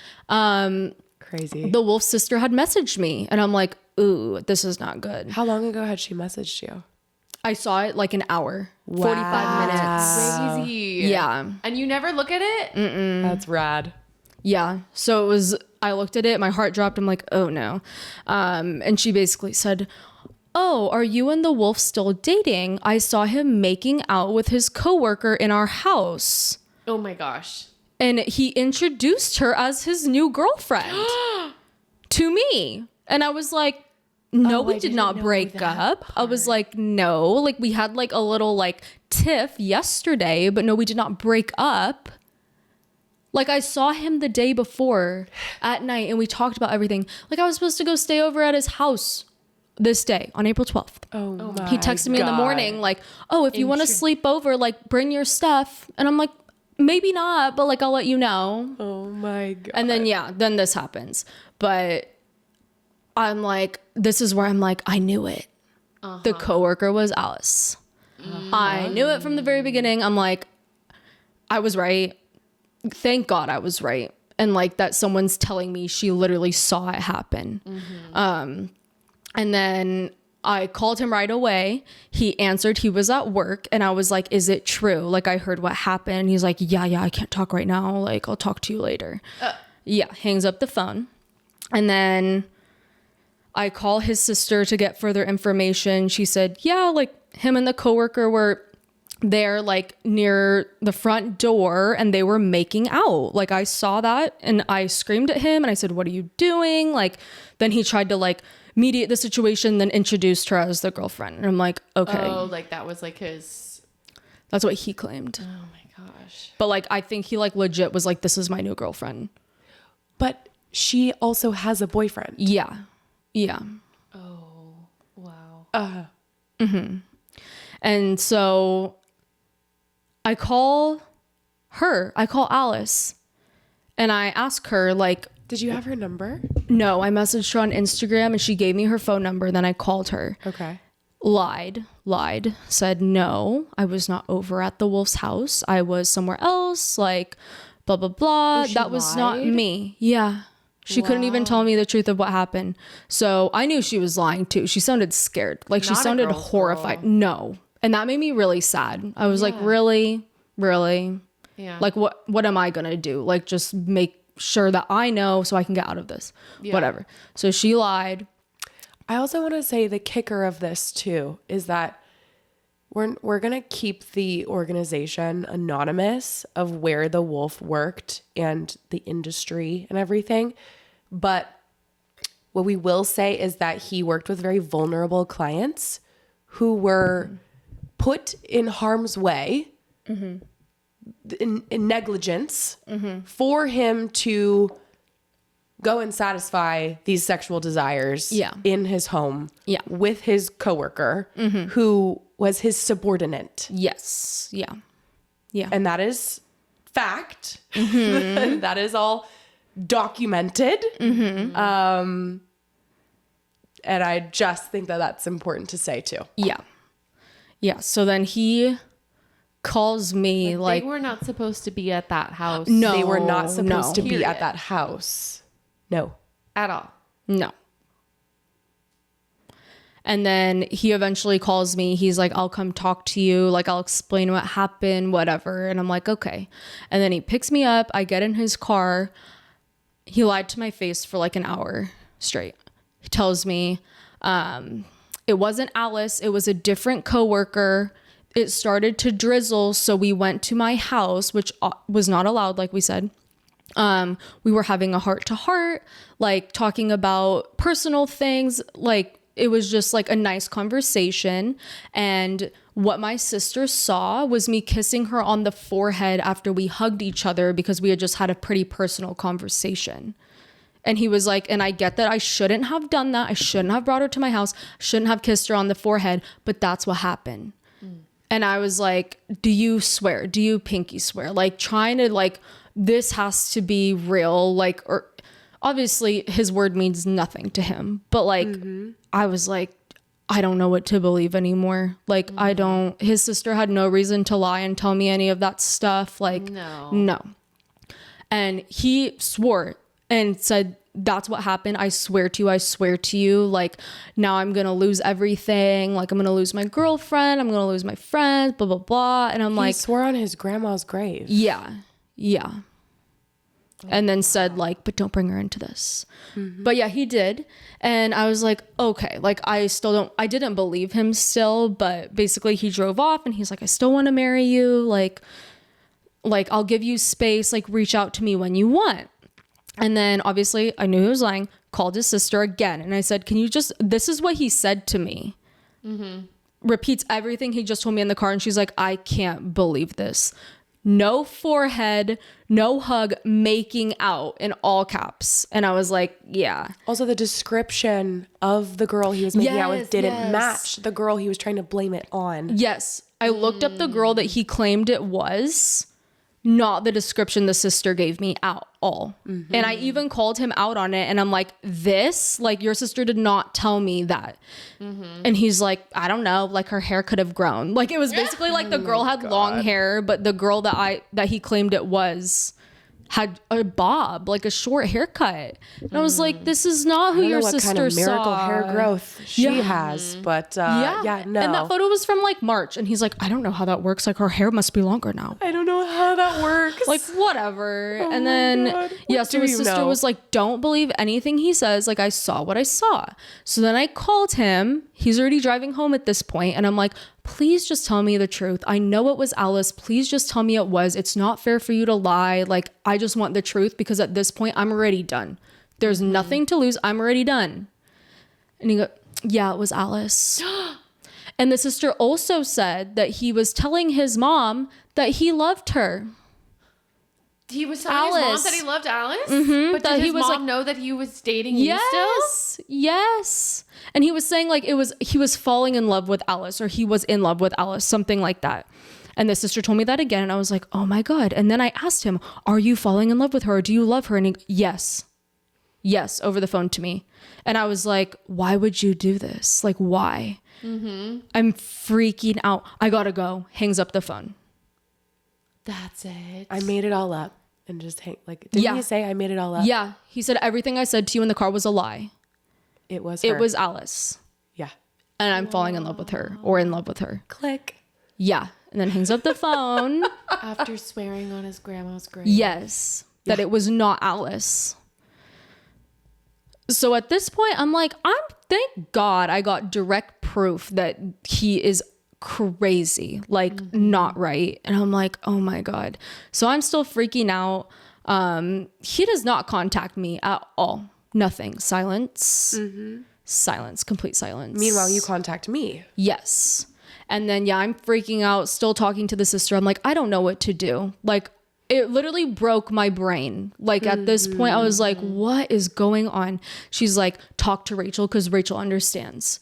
Crazy. The wolf sister had messaged me and I'm like, ooh, this is not good. How long ago had she messaged you? I saw it like an hour, 45 minutes. Crazy. Yeah. And you never look at it? That's rad. Yeah. So it was, I looked at it, my heart dropped. I'm like, oh no. And she basically said, oh, are you and the wolf still dating? I saw him making out with his coworker in our house. Oh my gosh. And he introduced her as his new girlfriend to me. And I was like, no, we did not break up. I was like, no, like we had like a little like tiff yesterday, but no, we did not break up. Like, I saw him the day before at night and we talked about everything. Like, I was supposed to go stay over at his house this day on April 12th. Oh my He texted me in the morning like, oh, if you want to sleep over, like bring your stuff. And I'm like, maybe not, but like, I'll let you know. Oh my God. And then, yeah, then this happens. But I'm like, this is where I'm like, I knew it. The coworker was Alice. I knew it from the very beginning. I'm like, I was right. Thank God I was right. And like that someone's telling me she literally saw it happen. And then I called him right away. He answered. He was at work. And I was like, is it true? Like, I heard what happened. He's like, yeah, I can't talk right now. Like, I'll talk to you later. Yeah, hangs up the phone. And then I call his sister to get further information. She said, yeah, like him and the coworker were there like near the front door and they were making out. Like, I saw that and I screamed at him and I said, what are you doing? Like, then he tried to like mediate the situation, then introduced her as the girlfriend. And I'm like, okay. Oh, like that was like his. That's what he claimed. Oh my gosh. But like, I think he like legit was like, this is my new girlfriend. But she also has a boyfriend. Yeah. Yeah. Oh, wow. And so I call Alice and I ask her like, did you have her number? No, I messaged her on Instagram and she gave me her phone number. Then I called her. Okay. Lied, said, no, I was not over at the wolf's house. I was somewhere else, like blah, blah, blah. Oh, that was not lied? me. Yeah. She couldn't even tell me the truth of what happened. So I knew she was lying too. She sounded scared. Like she Not a sounded girl's horrified. girl. No. And that made me really sad. I was like, really? Yeah. Like what am I going to do? Like just make sure that I know so I can get out of this. Yeah. Whatever. So she lied. I also want to say the kicker of this too is that We're going to keep the organization anonymous of where the wolf worked and the industry and everything. But what we will say is that he worked with very vulnerable clients who were put in harm's way, in negligence, for him to go and satisfy these sexual desires in his home with his coworker who was his subordinate. Yes. Yeah. Yeah. And that is fact. That is all documented. And I just think that that's important to say too. Yeah. Yeah. So then he calls me like they were not supposed to be at that house. No. They were not supposed to be Period. at that house. No. At all. No. And then he eventually calls me. He's like, I'll come talk to you. Like, I'll explain what happened, whatever. And I'm like, okay. And then he picks me up. I get in his car. He lied to my face for like an hour straight. He tells me it wasn't Alice. It was a different coworker. It started to drizzle. So we went to my house, which was not allowed, like we said. We were having a heart-to-heart, like talking about personal things. Like, it was just like a nice conversation. And what my sister saw was me kissing her on the forehead after we hugged each other because we had just had a pretty personal conversation. And he was like, and I get that I shouldn't have done that. I shouldn't have brought her to my house. Shouldn't have kissed her on the forehead, but that's what happened. And I was like, do you swear? Do you pinky swear? Like, trying to like, this has to be real. Like, or obviously his word means nothing to him, but like, I was like, I don't know what to believe anymore. Like, I don't, his sister had no reason to lie and tell me any of that stuff. Like, no. And he swore and said, that's what happened. I swear to you. Like, now I'm going to lose everything. Like, I'm going to lose my girlfriend. I'm going to lose my friends, blah, blah, blah. And I'm He like, swore on his grandma's grave. yeah. And then said like, but don't bring her into this. But yeah, he did. And I was like, okay, like I didn't believe him still, but basically he drove off and he's like, I still want to marry you. Like I'll give you space, like reach out to me when you want. And then obviously I knew he was lying, called his sister again. And I said, this is what he said to me. Repeats everything he just told me in the car. And she's like, I can't believe this. No forehead, no hug, making out in all caps. And I was like, yeah. Also, the description of the girl he was making out with didn't match the girl he was trying to blame it on. Yes. I looked up the girl that he claimed it was, not the description the sister gave me at all. And I even called him out on it. And I'm like, your sister did not tell me that. And he's like, I don't know, like her hair could have grown. Like, it was basically like the girl had long hair, but the girl that he claimed it was had a bob, like a short haircut. And I was like, this is not who your sister saw. What kind of miracle hair growth she has, but no. And that photo was from like March, and he's like, I don't know how that works. Like, her hair must be longer now. I don't know how that works. Like, whatever. And then so his sister was like, don't believe anything he says. Like, I saw what I saw. So then I called him. He's already driving home at this point, and I'm like, please just tell me the truth. I know it was Alice. Please just tell me it was. It's not fair for you to lie. Like, I just want the truth because at this point, I'm already done. There's nothing to lose. I'm already done. And he goes, yeah, it was Alice. And the sister also said that he was telling his mom that he loved her. He was telling his mom that he loved Alice? But did his mom know that he was dating you still? Yes. And he was saying like he was falling in love with Alice, or he was in love with Alice, something like that. And the sister told me that again, and I was like, oh my God. And then I asked him, are you falling in love with her? Or do you love her? And he, yes, over the phone to me. And I was like, why would you do this? Like, why? I'm freaking out. I gotta go. Hangs up the phone. That's it. I made it all up. And just didn't he say I made it all up? Yeah. He said everything I said to you in the car was a lie. It was her. It was Alice. Yeah. And I'm falling in love with her, or in love with her. Click. Yeah. And then hangs up the phone. After swearing on his grandma's grave. Yes. That it was not Alice. So at this point, I'm like, thank God I got direct proof that he is crazy, like not right. And I'm like, oh my God. So I'm still freaking out. He does not contact me at all. Nothing. Silence. Silence. Complete silence. Meanwhile, you contact me. Yes. And then, I'm freaking out, still talking to the sister. I'm like, I don't know what to do. Like, it literally broke my brain. Like, at this point, I was like, what is going on? She's like, talk to Rachel because Rachel understands.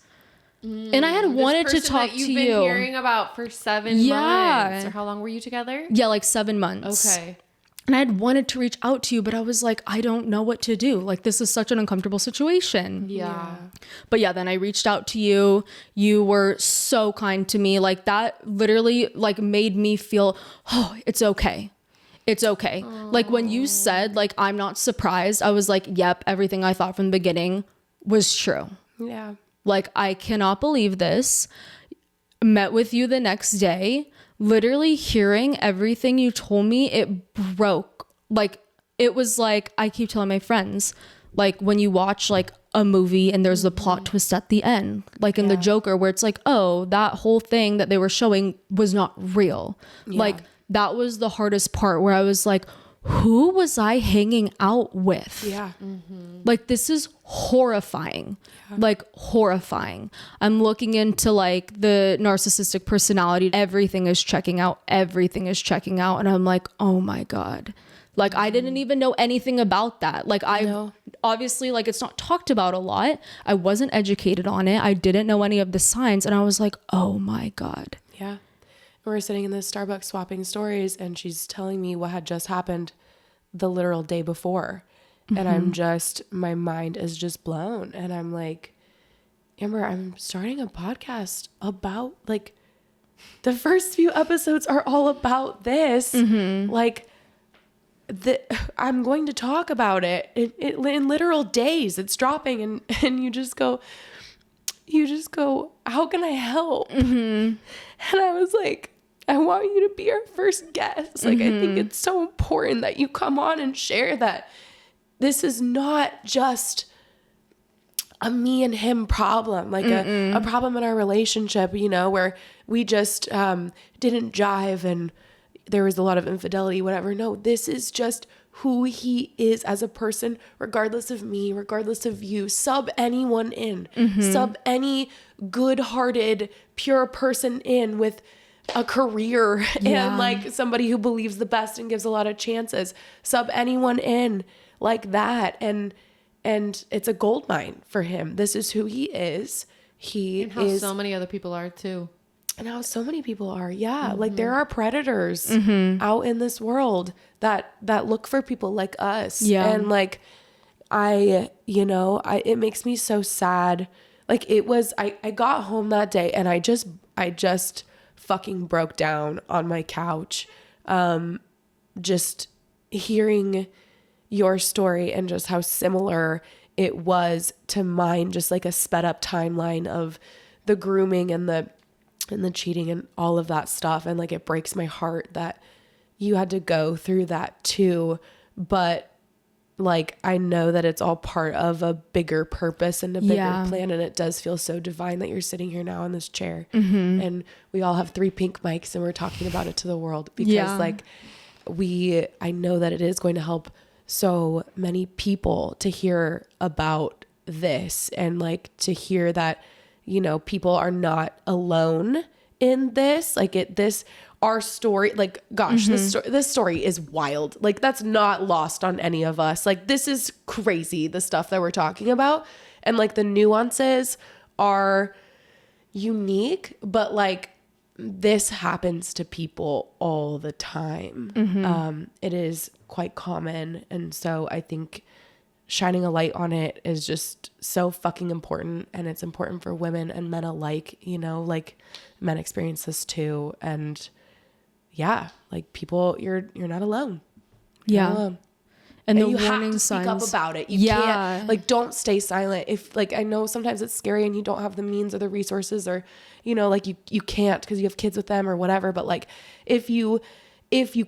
And I had wanted to talk to you. You've been hearing about for 7 months. Or how long were you together? Yeah, like 7 months. Okay. And I had wanted to reach out to you, but I was like, I don't know what to do. Like, this is such an uncomfortable situation. Yeah. But then I reached out to you. You were so kind to me. Like, that literally like made me feel, oh, it's okay. It's okay. Aww. Like, when you said, like, I'm not surprised, I was like, yep, everything I thought from the beginning was true. Yeah. Like, I cannot believe this. Met with you the next day. Literally hearing everything you told me, it broke. Like, it was like, I keep telling my friends, like, when you watch like a movie and there's a plot twist at the end, like in the Joker, where it's like, oh, that whole thing that they were showing was not real. Like, that was the hardest part, where I was like, who was I hanging out with? Yeah. Like, this is horrifying. Like, horrifying. I'm looking into like the narcissistic personality. Everything is checking out. And I'm like, oh my God. Like, I didn't even know anything about that. Like, obviously, like, it's not talked about a lot. I wasn't educated on it. I didn't know any of the signs. And I was like, oh my God. Yeah. We're sitting in the Starbucks swapping stories, and she's telling me what had just happened the literal day before. And I'm just, my mind is just blown. And I'm like, Amber, I'm starting a podcast about, like, the first few episodes are all about this. Like, I'm going to talk about it in literal days. It's dropping, and you just go, how can I help? And I was like, I want you to be our first guest. Like, I think it's so important that you come on and share that this is not just a me and him problem, like a problem in our relationship, you know, where we just didn't jive and there was a lot of infidelity, whatever. No, this is just who he is as a person, regardless of me, regardless of you. Sub anyone in, sub any good-hearted, pure person in with a career and like somebody who believes the best and gives a lot of chances. Sub anyone in like that, and it's a gold mine for him. This is who he is. And how so many other people are too. And how so many people are. Yeah. Like, there are predators out in this world that look for people like us. Yeah. And like, it makes me so sad. Like, I got home that day and I just fucking broke down on my couch. Just hearing your story and just how similar it was to mine, just like a sped up timeline of the grooming and the cheating and all of that stuff. And like, it breaks my heart that you had to go through that too. But like, I know that it's all part of a bigger purpose and a bigger plan. And it does feel so divine that you're sitting here now in this chair and we all have 3 pink mics and we're talking about it to the world, because like I know that it is going to help so many people to hear about this, and like to hear that, you know, people are not alone in this. Like, our story, like, gosh, this story is wild. Like, that's not lost on any of us. Like, this is crazy, the stuff that we're talking about. And like, the nuances are unique, but like, this happens to people all the time. It is quite common. And so I think shining a light on it is just so fucking important. And it's important for women and men alike, you know, like, men experience this too. And yeah, like, people, you're not alone. You're not alone. And the you warning have to signs. speak up about it. You can't, like, don't stay silent. If, like, I know sometimes it's scary and you don't have the means or the resources, or, you know, like, you can't because you have kids with them or whatever. But like, if you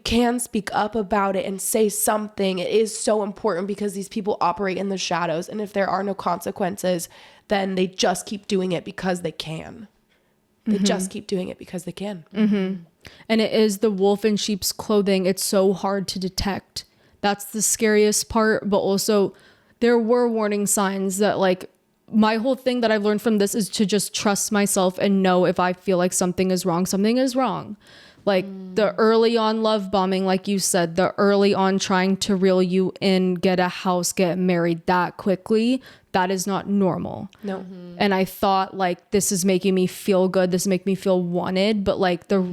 can speak up about it and say something, it is so important, because these people operate in the shadows. And if there are no consequences, then they just keep doing it because they can. They just keep doing it because they can. And it is the wolf in sheep's clothing. It's so hard to detect. That's the scariest part. But also there were warning signs that, like, my whole thing that I've learned from this is to just trust myself and know if I feel like something is wrong, something is wrong. Like the early on love bombing, like you said, the early on trying to reel you in, get a house, get married that quickly, that is not normal. No. And I thought, like, this is making me feel good. This make me feel wanted. But like the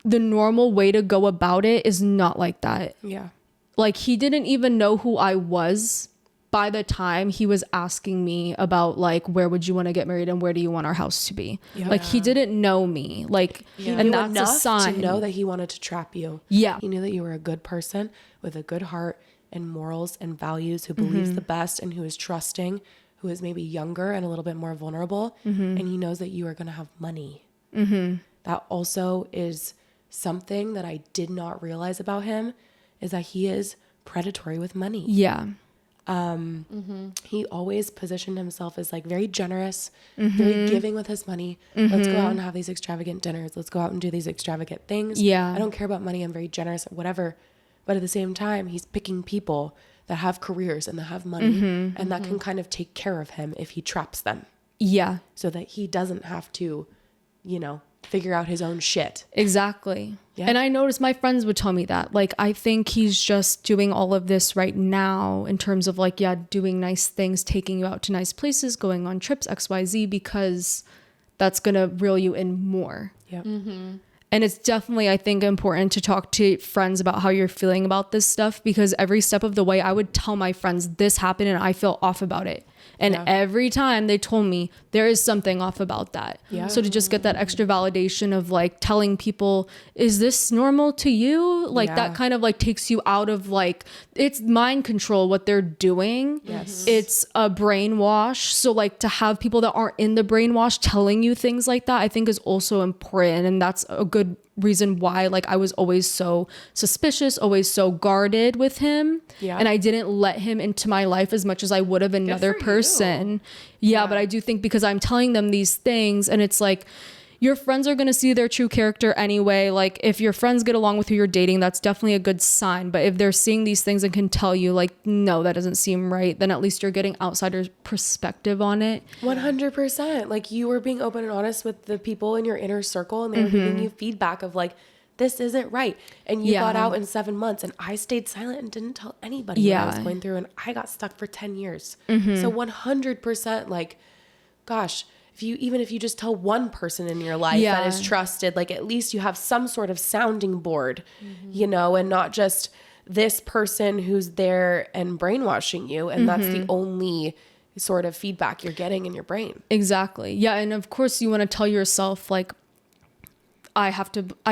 normal way to go about it is not like that. Yeah. Like, he didn't even know who I was by the time he was asking me about, like, where would you want to get married and where do you want our house to be? Yeah. Like, he didn't know me. Like, He and knew that's a enough sign. to know that he wanted to trap you. Yeah. He knew that you were a good person with a good heart and morals and values, who believes the best and who is trusting, who is maybe younger and a little bit more vulnerable. And he knows that you are going to have money. That also is something that I did not realize about him, is that he is predatory with money. Yeah. He always positioned himself as like very generous, very giving with his money. Let's go out and have these extravagant dinners. Let's go out and do these extravagant things. Yeah. I don't care about money. I'm very generous, whatever. But at the same time, he's picking people that have careers and that have money and that can kind of take care of him if he traps them, Yeah. so that he doesn't have to, you know, figure out his own shit. Exactly. Yeah. And I noticed my friends would tell me that. Like, I think he's just doing all of this right now in terms of, like, yeah, doing nice things, taking you out to nice places, going on trips, XYZ, because that's going to reel you in more. Yep. And it's definitely, I think, important to talk to friends about how you're feeling about this stuff, because every step of the way I would tell my friends this happened and I feel off about it. And every time they told me there is something off about that. Yeah. So to just get that extra validation of, like, telling people, is this normal to you? Like, that kind of, like, takes you out of, like, it's mind control what they're doing. Yes. It's a brainwash. So, like, to have people that aren't in the brainwash telling you things like that, I think is also important. And that's a good reason why, like, I was always so suspicious, always so guarded with him. Yeah. And I didn't let him into my life as much as I would have another for you. person. Yeah, but I do think because I'm telling them these things, and it's like, your friends are going to see their true character anyway. Like, if your friends get along with who you're dating, that's definitely a good sign. But if they're seeing these things and can tell you, like, no, that doesn't seem right, then at least you're getting outsider's perspective on it. 100%. Like, you were being open and honest with the people in your inner circle, and they were giving you feedback of, like, this isn't right. And you got out in 7 months, and I stayed silent and didn't tell anybody what I was going through, and I got stuck for 10 years. So 100%, like, gosh, if you just tell one person in your life that is trusted, like, at least you have some sort of sounding board, you know, and not just this person who's there and brainwashing you. And that's the only sort of feedback you're getting in your brain. Exactly. Yeah. And of course you want to tell yourself, like, I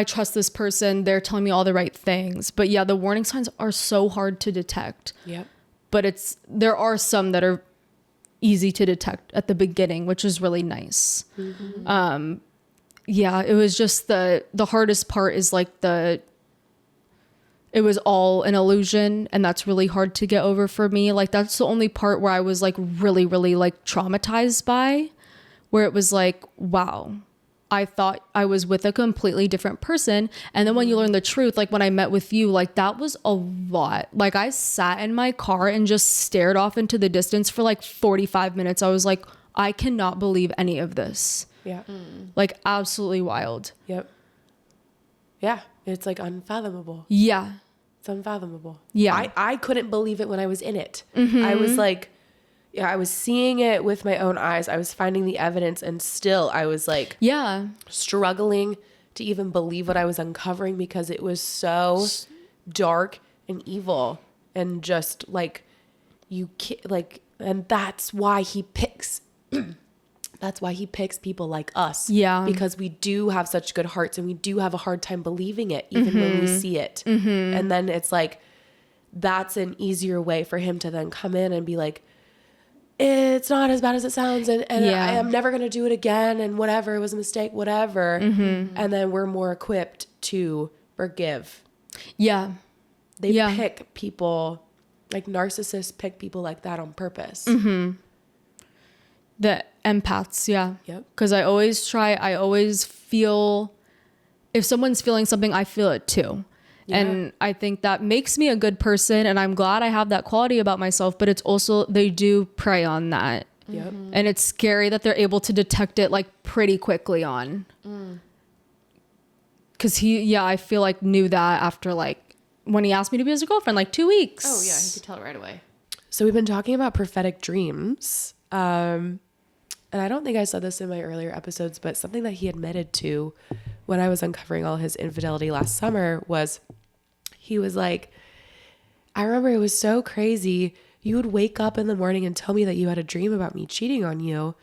trust this person. They're telling me all the right things. But yeah, the warning signs are so hard to detect. Yep. But there are some that are easy to detect at the beginning, which is really nice. Yeah, it was just the hardest part is, like, it was all an illusion, and that's really hard to get over for me. Like, that's the only part where I was, like, really, really, like, traumatized by, where it was like, wow, I thought I was with a completely different person. And then when you learn the truth, like when I met with you, like, that was a lot. Like, I sat in my car and just stared off into the distance for like 45 minutes. I was like, I cannot believe any of this. Yeah. Like, absolutely wild. Yep. Yeah. It's like unfathomable. Yeah. It's unfathomable. Yeah. I couldn't believe it when I was in it. I was like, I was seeing it with my own eyes. I was finding the evidence, and still I was like, struggling to even believe what I was uncovering, because it was so dark and evil, and just like and that's why he picks that's why he picks people like us. Yeah. Because we do have such good hearts, and we do have a hard time believing it, even when we see it. And then it's like, that's an easier way for him to then come in and be like, it's not as bad as it sounds, and I am never going to do it again, and whatever, it was a mistake, whatever. And then we're more equipped to forgive. Yeah. They pick people, like narcissists pick people like that on purpose. Empaths, yeah. Yep. Because I always feel, if someone's feeling something, I feel it too. Yeah. And I think that makes me a good person, and I'm glad I have that quality about myself, but it's also, they do prey on that. Yep. And it's scary that they're able to detect it like pretty quickly on. Because I feel like knew that after like, when he asked me to be his girlfriend, like 2 weeks. Oh yeah, he could tell it right away. So we've been talking about prophetic dreams. And I don't think I said this in my earlier episodes, but something that he admitted to when I was uncovering all his infidelity last summer was, he was like, I remember it was so crazy. You would wake up in the morning and tell me that you had a dream about me cheating on you.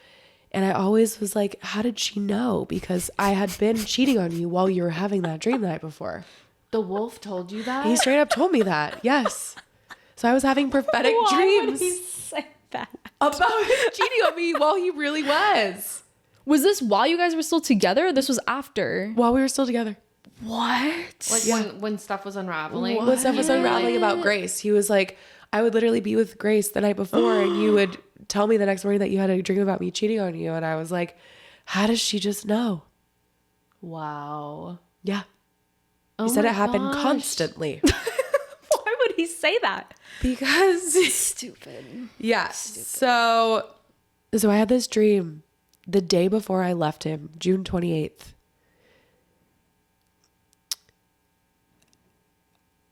And I always was like, how did she know? Because I had been cheating on you while you were having that dream the night before. The wolf told you that? He straight up told me that. Yes. So I was having prophetic dreams Would he say that? about him cheating on me while he really was. Was this while you guys were still together, or this was after? While we were still together. What? Like when stuff was unraveling. When stuff was unraveling about Grace, he was like, I would literally be with Grace the night before and you would tell me the next morning that you had a dream about me cheating on you. And I was like, how does she just know? Wow. Yeah. Oh He said my it happened gosh. constantly. Why would he say that? Because Stupid. yeah. So I had this dream the day before I left him, June 28th.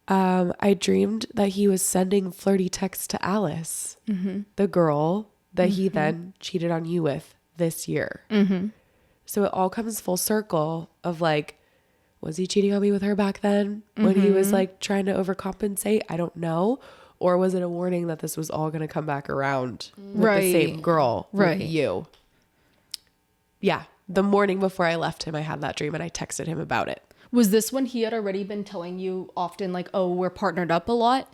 I dreamed that he was sending flirty texts to Alice, the girl that he then cheated on you with this year. So it all comes full circle of like, was he cheating on me with her back then when he was like trying to overcompensate? I don't know. Or was it a warning that this was all going to come back around with the same girl with you? Yeah. The morning before I left him, I had that dream and I texted him about it. Was this when he had already been telling you often, like, oh, we're partnered up a lot?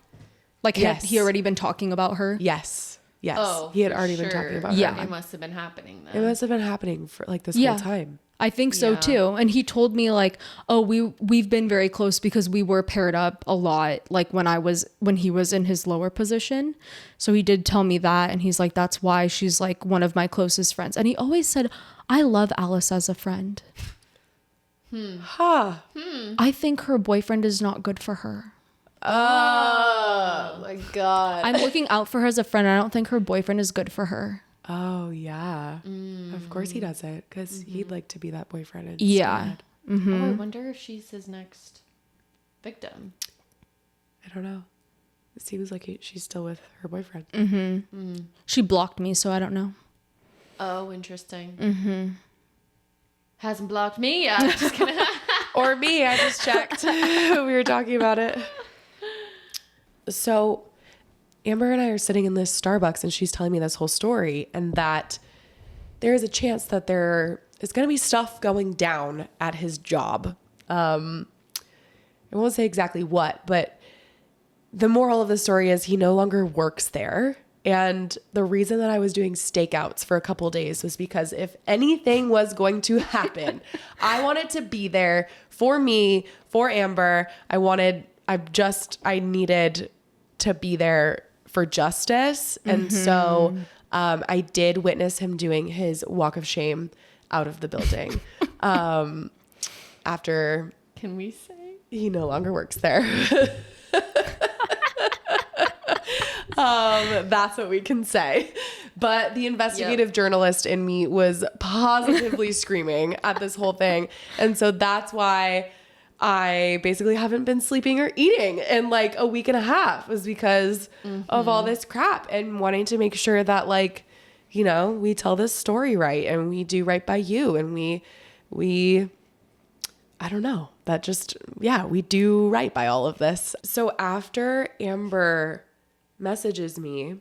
Like, Yes. had he already been talking about her? Yes. Yes. Oh, he had for already been sure. talking about Yeah. her. It must have been happening then. It must have been happening for like this Yeah. whole time. I think so Yeah. too. And he told me like, oh, we've been very close because we were paired up a lot, like when he was in his lower position. So he did tell me that, and he's like, that's why she's like one of my closest friends. And he always said, I love Alice as a friend. I think her boyfriend is not good for her. Oh my God. I'm looking out for her as a friend. I don't think her boyfriend is good for her. Oh yeah. Of course he doesn't, because he'd like to be that boyfriend instead. Yeah. Oh, I wonder if she's his next victim. I don't know. It seems like she's still with her boyfriend. She blocked me, so I don't know. Oh, interesting. Hasn't blocked me yet. Just kidding. Or me, I just checked. We were talking about it. So Amber and I are sitting in this Starbucks and she's telling me this whole story, and that there is a chance that there is going to be stuff going down at his job. I won't say exactly what, but the moral of the story is he no longer works there. And the reason that I was doing stakeouts for a couple of days was because if anything was going to happen, I wanted to be there for me, for Amber. I needed to be there for justice. And so I did witness him doing his walk of shame out of the building after Can we say? he no longer works there. That's what we can say. But the investigative journalist in me was positively screaming at this whole thing. And so that's why I basically haven't been sleeping or eating in like a week and a half, was because of all this crap and wanting to make sure that, like, you know, we tell this story right and we do right by you. And we I don't know, that just, we do right by all of this. So after Amber messages me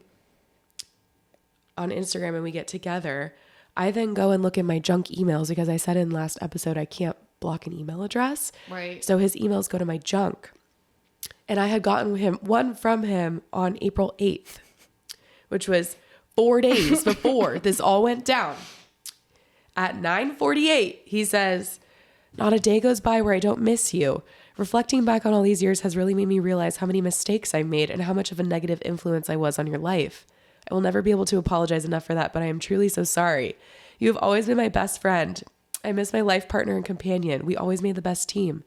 on Instagram and we get together, I then go and look in my junk emails, because I said in last episode I can't block an email address. Right. So his emails go to my junk. And I had gotten one from him on April 8th, which was 4 days before this all went down. At 9:48, he says, "Not a day goes by where I don't miss you. Reflecting back on all these years has really made me realize how many mistakes I made and how much of a negative influence I was on your life. I will never be able to apologize enough for that, but I am truly so sorry. You have always been my best friend. I miss my life partner and companion. We always made the best team.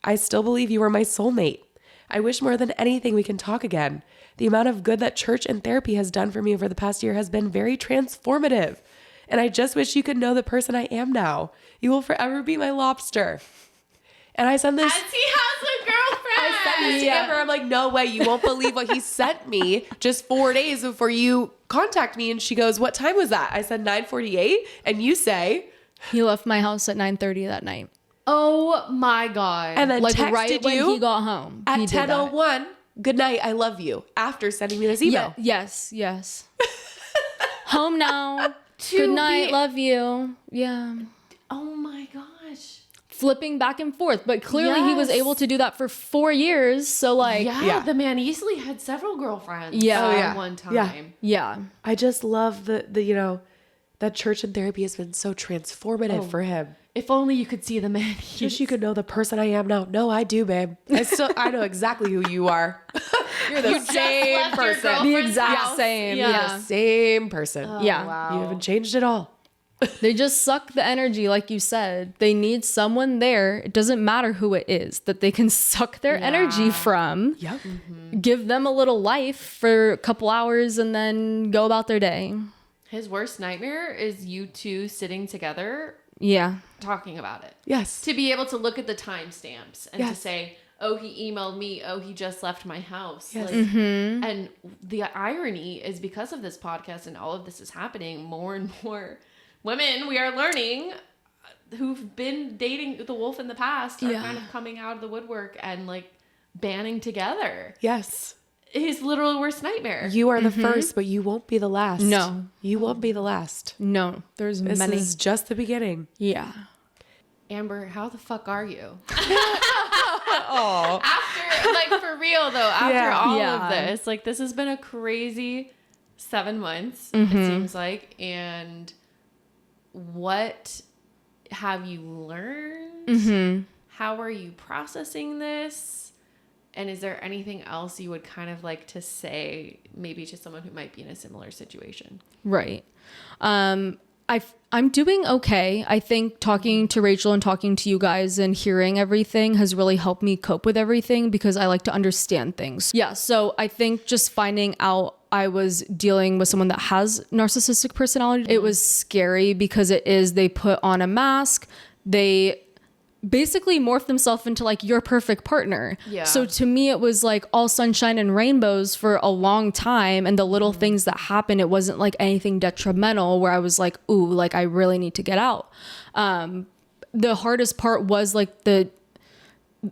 I still believe you are my soulmate. I wish more than anything we can talk again. The amount of good that church and therapy has done for me over the past year has been very transformative. And I just wish you could know the person I am now. You will forever be my lobster. And I sent this. As he has a girlfriend. I sent this to Amber. I'm like, no way. You won't believe what he sent me just 4 days before you contact me. And she goes, what time was that? I said 9:48. And you say, He left my house at 9:30 that night. Oh my God. and then Like texted right you when he got home. at he did that. 10:01. Good night. I love you. After sending me this email. Yes. Home now. To Good night. be- Love you. Yeah. Oh my gosh. Flipping back and forth. But clearly he was Yes. able to do that for 4 years. So like, Yeah, the man easily had several girlfriends. Yeah. Oh, yeah. At one time. Yeah. yeah. I just love the that church and therapy has been so transformative for him. If only you could see the man. Wish you could know the person I am now. No, I do, babe. I know exactly who you are. You're the same left your person. girlfriend. The exact house. same. Yeah. Yeah. Same person. Yeah. Wow. You haven't changed at all. They just suck the energy, like you said. They need someone there. It doesn't matter who it is that they can suck their energy from. Yep. Give them a little life for a couple hours and then go about their day. His worst nightmare is you two sitting together Yeah. talking about it. Yes. To be able to look at the timestamps and to Yes. say, oh, he emailed me. Oh, he just left my house. Yes. Like, and the irony is because of this podcast and all of this is happening, more and more women we are learning who've been dating the wolf in the past are kind of coming out of the woodwork and like banding together. Yes. His literal worst nightmare. You are the first, but you won't be the last. No. You won't be the last. No, there's This many. is just the beginning. Yeah. Amber, how the fuck are you? Oh. After, like, for real though, after Yeah. all Yeah. of this, like, this has been a crazy 7 months, it seems like. And what have you learned? How are you processing this? And is there anything else you would kind of like to say, maybe to someone who might be in a similar situation? Right. I'm doing okay. I think talking to Rachel and talking to you guys and hearing everything has really helped me cope with everything because I like to understand things. Yeah. So I think just finding out I was dealing with someone that has narcissistic personality, it was scary because they put on a mask. They basically morph themselves into like your perfect partner. Yeah. So to me, it was like all sunshine and rainbows for a long time. And the little things that happened, it wasn't like anything detrimental where I was like, ooh, like I really need to get out. The hardest part was like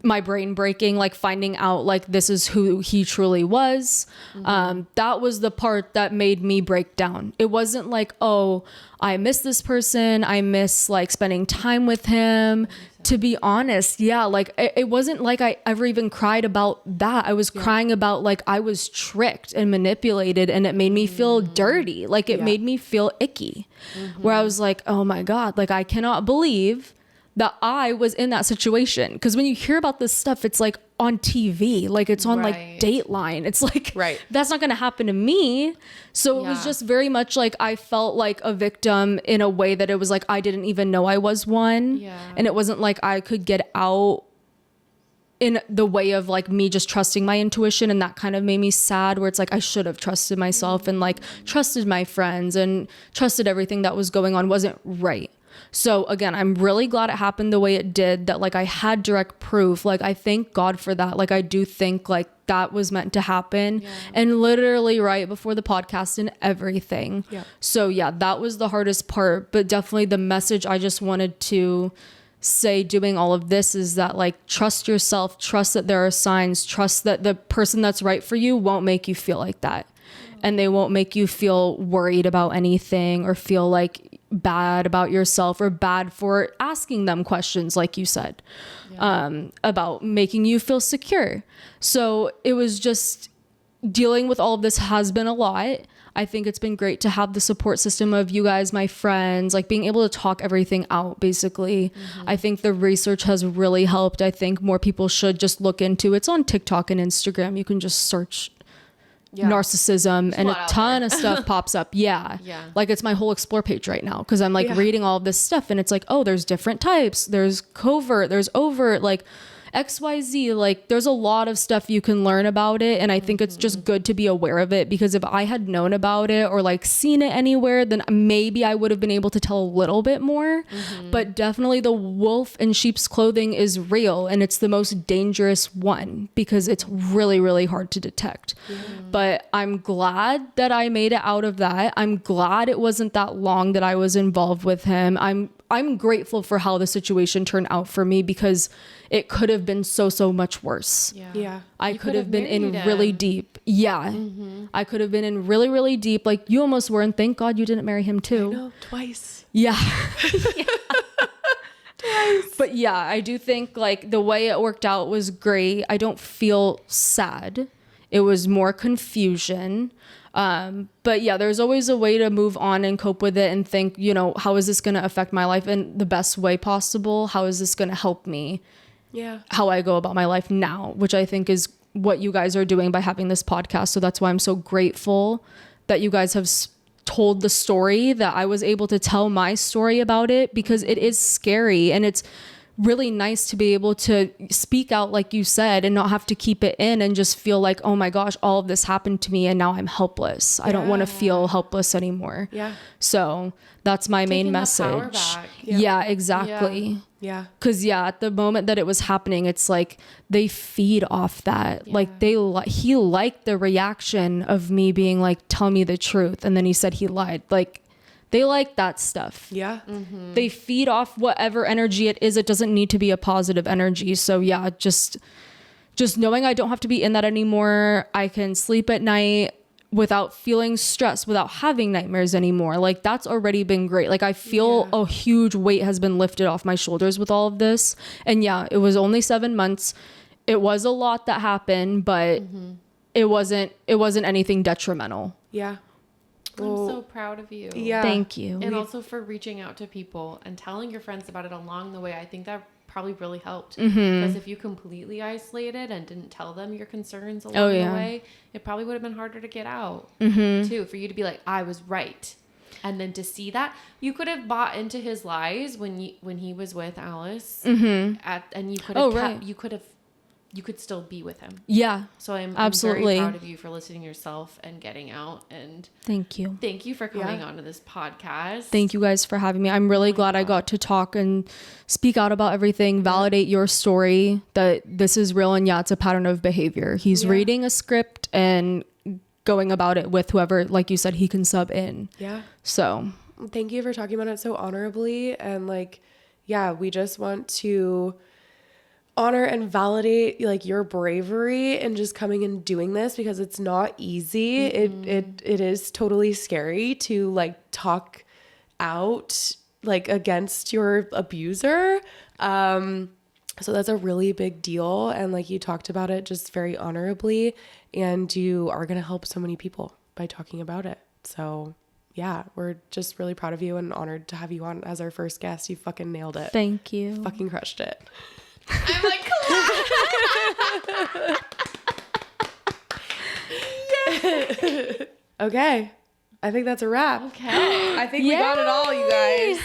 my brain breaking, like finding out like this is who he truly was. That was the part that made me break down. It wasn't like, oh, I miss this person. I miss like spending time with him. To be honest, yeah, like it wasn't like I ever even cried about that. I was crying about like I was tricked and manipulated and it made me feel dirty. Like it made me feel icky where I was like, oh my God, like I cannot believe that I was in that situation. Because when you hear about this stuff, it's like on TV, like it's on like Dateline. It's like, that's not going to happen to me. So it was just very much like I felt like a victim in a way that it was like I didn't even know I was one. And it wasn't like I could get out in the way of like me just trusting my intuition. And that kind of made me sad where it's like I should have trusted myself and like trusted my friends and trusted everything that was going on wasn't right. So again, I'm really glad it happened the way it did, that like I had direct proof. Like I thank God for that. Like I do think like that was meant to happen and literally right before the podcast and everything. So yeah, that was the hardest part, but definitely the message I just wanted to say doing all of this is that like trust yourself, trust that there are signs, trust that the person that's right for you won't make you feel like that. And they won't make you feel worried about anything or feel like bad about yourself or bad for asking them questions, like you said, about making you feel secure. So it was just dealing with all of this has been a lot. I think it's been great to have the support system of you guys, my friends, like being able to talk everything out, basically. I think the research has really helped. I think more people should just look into it's on TikTok and Instagram. You can just search narcissism, and a lot out ton of stuff pops up. Yeah. Like it's my whole explore page right now because I'm like reading all of this stuff and it's like, oh, there's different types. There's covert, there's overt, like XYZ. Like there's a lot of stuff you can learn about it. And I think it's just good to be aware of it, because if I had known about it or like seen it anywhere, then maybe I would have been able to tell a little bit more. But definitely the wolf in sheep's clothing is real, and it's the most dangerous one because it's really, really hard to detect. But I'm glad that I made it out of that. I'm glad it wasn't that long that I was involved with him. I'm grateful for how the situation turned out for me, because it could have been so much worse. I could have been in really deep. I could have been in really, really deep. Like you almost were, and thank God you didn't marry him too. I know, twice. But yeah, I do think like the way it worked out was great. I don't feel sad. It was more confusion. But yeah, there's always a way to move on and cope with it and think, you know, how is this going to affect my life in the best way possible? How is this going to help me? How I go about my life now, which I think is what you guys are doing by having this podcast. So that's why I'm so grateful that you guys have told the story, that I was able to tell my story about it, because it is scary, and it's really nice to be able to speak out like you said and not have to keep it in and just feel like, oh my gosh, all of this happened to me and now I'm helpless. I don't want to feel helpless anymore. So that's my main message. Power back. Exactly. Cause at the moment that it was happening, it's like they feed off that. Like he liked the reaction of me being like, tell me the truth. And then he said he lied. Like, they like that stuff. They feed off whatever energy it is. It doesn't need to be a positive energy. So yeah, just knowing I don't have to be in that anymore. I can sleep at night without feeling stressed, without having nightmares anymore. Like that's already been great. Like I feel a huge weight has been lifted off my shoulders with all of this. And yeah, it was only 7 months. It was a lot that happened, but it wasn't anything detrimental. I'm so proud of you. Thank you. And also for reaching out to people and telling your friends about it along the way. I think that probably really helped. Mm-hmm. Because if you completely isolated and didn't tell them your concerns along the way, it probably would have been harder to get out too. For you to be like, I was right. And then to see that, you could have bought into his lies when he was with Alice. And you could have you could still be with him. So I'm very proud of you for listening to yourself and getting out. And thank you for coming onto this podcast. Thank you guys for having me. I'm really glad I got to talk and speak out about everything, validate your story, that this is real. And it's a pattern of behavior. He's reading a script and going about it with whoever, like you said, he can sub in. So thank you for talking about it so honorably. And like, we just want to honor and validate like your bravery and just coming and doing this, because it's not easy. It is totally scary to like talk out like against your abuser. So that's a really big deal. And like you talked about it just very honorably, and you are going to help so many people by talking about it. So we're just really proud of you and honored to have you on as our first guest. You fucking nailed it. Thank you. Fucking crushed it. I'm like, okay. I think that's a wrap. okay. I think we got it all, you guys.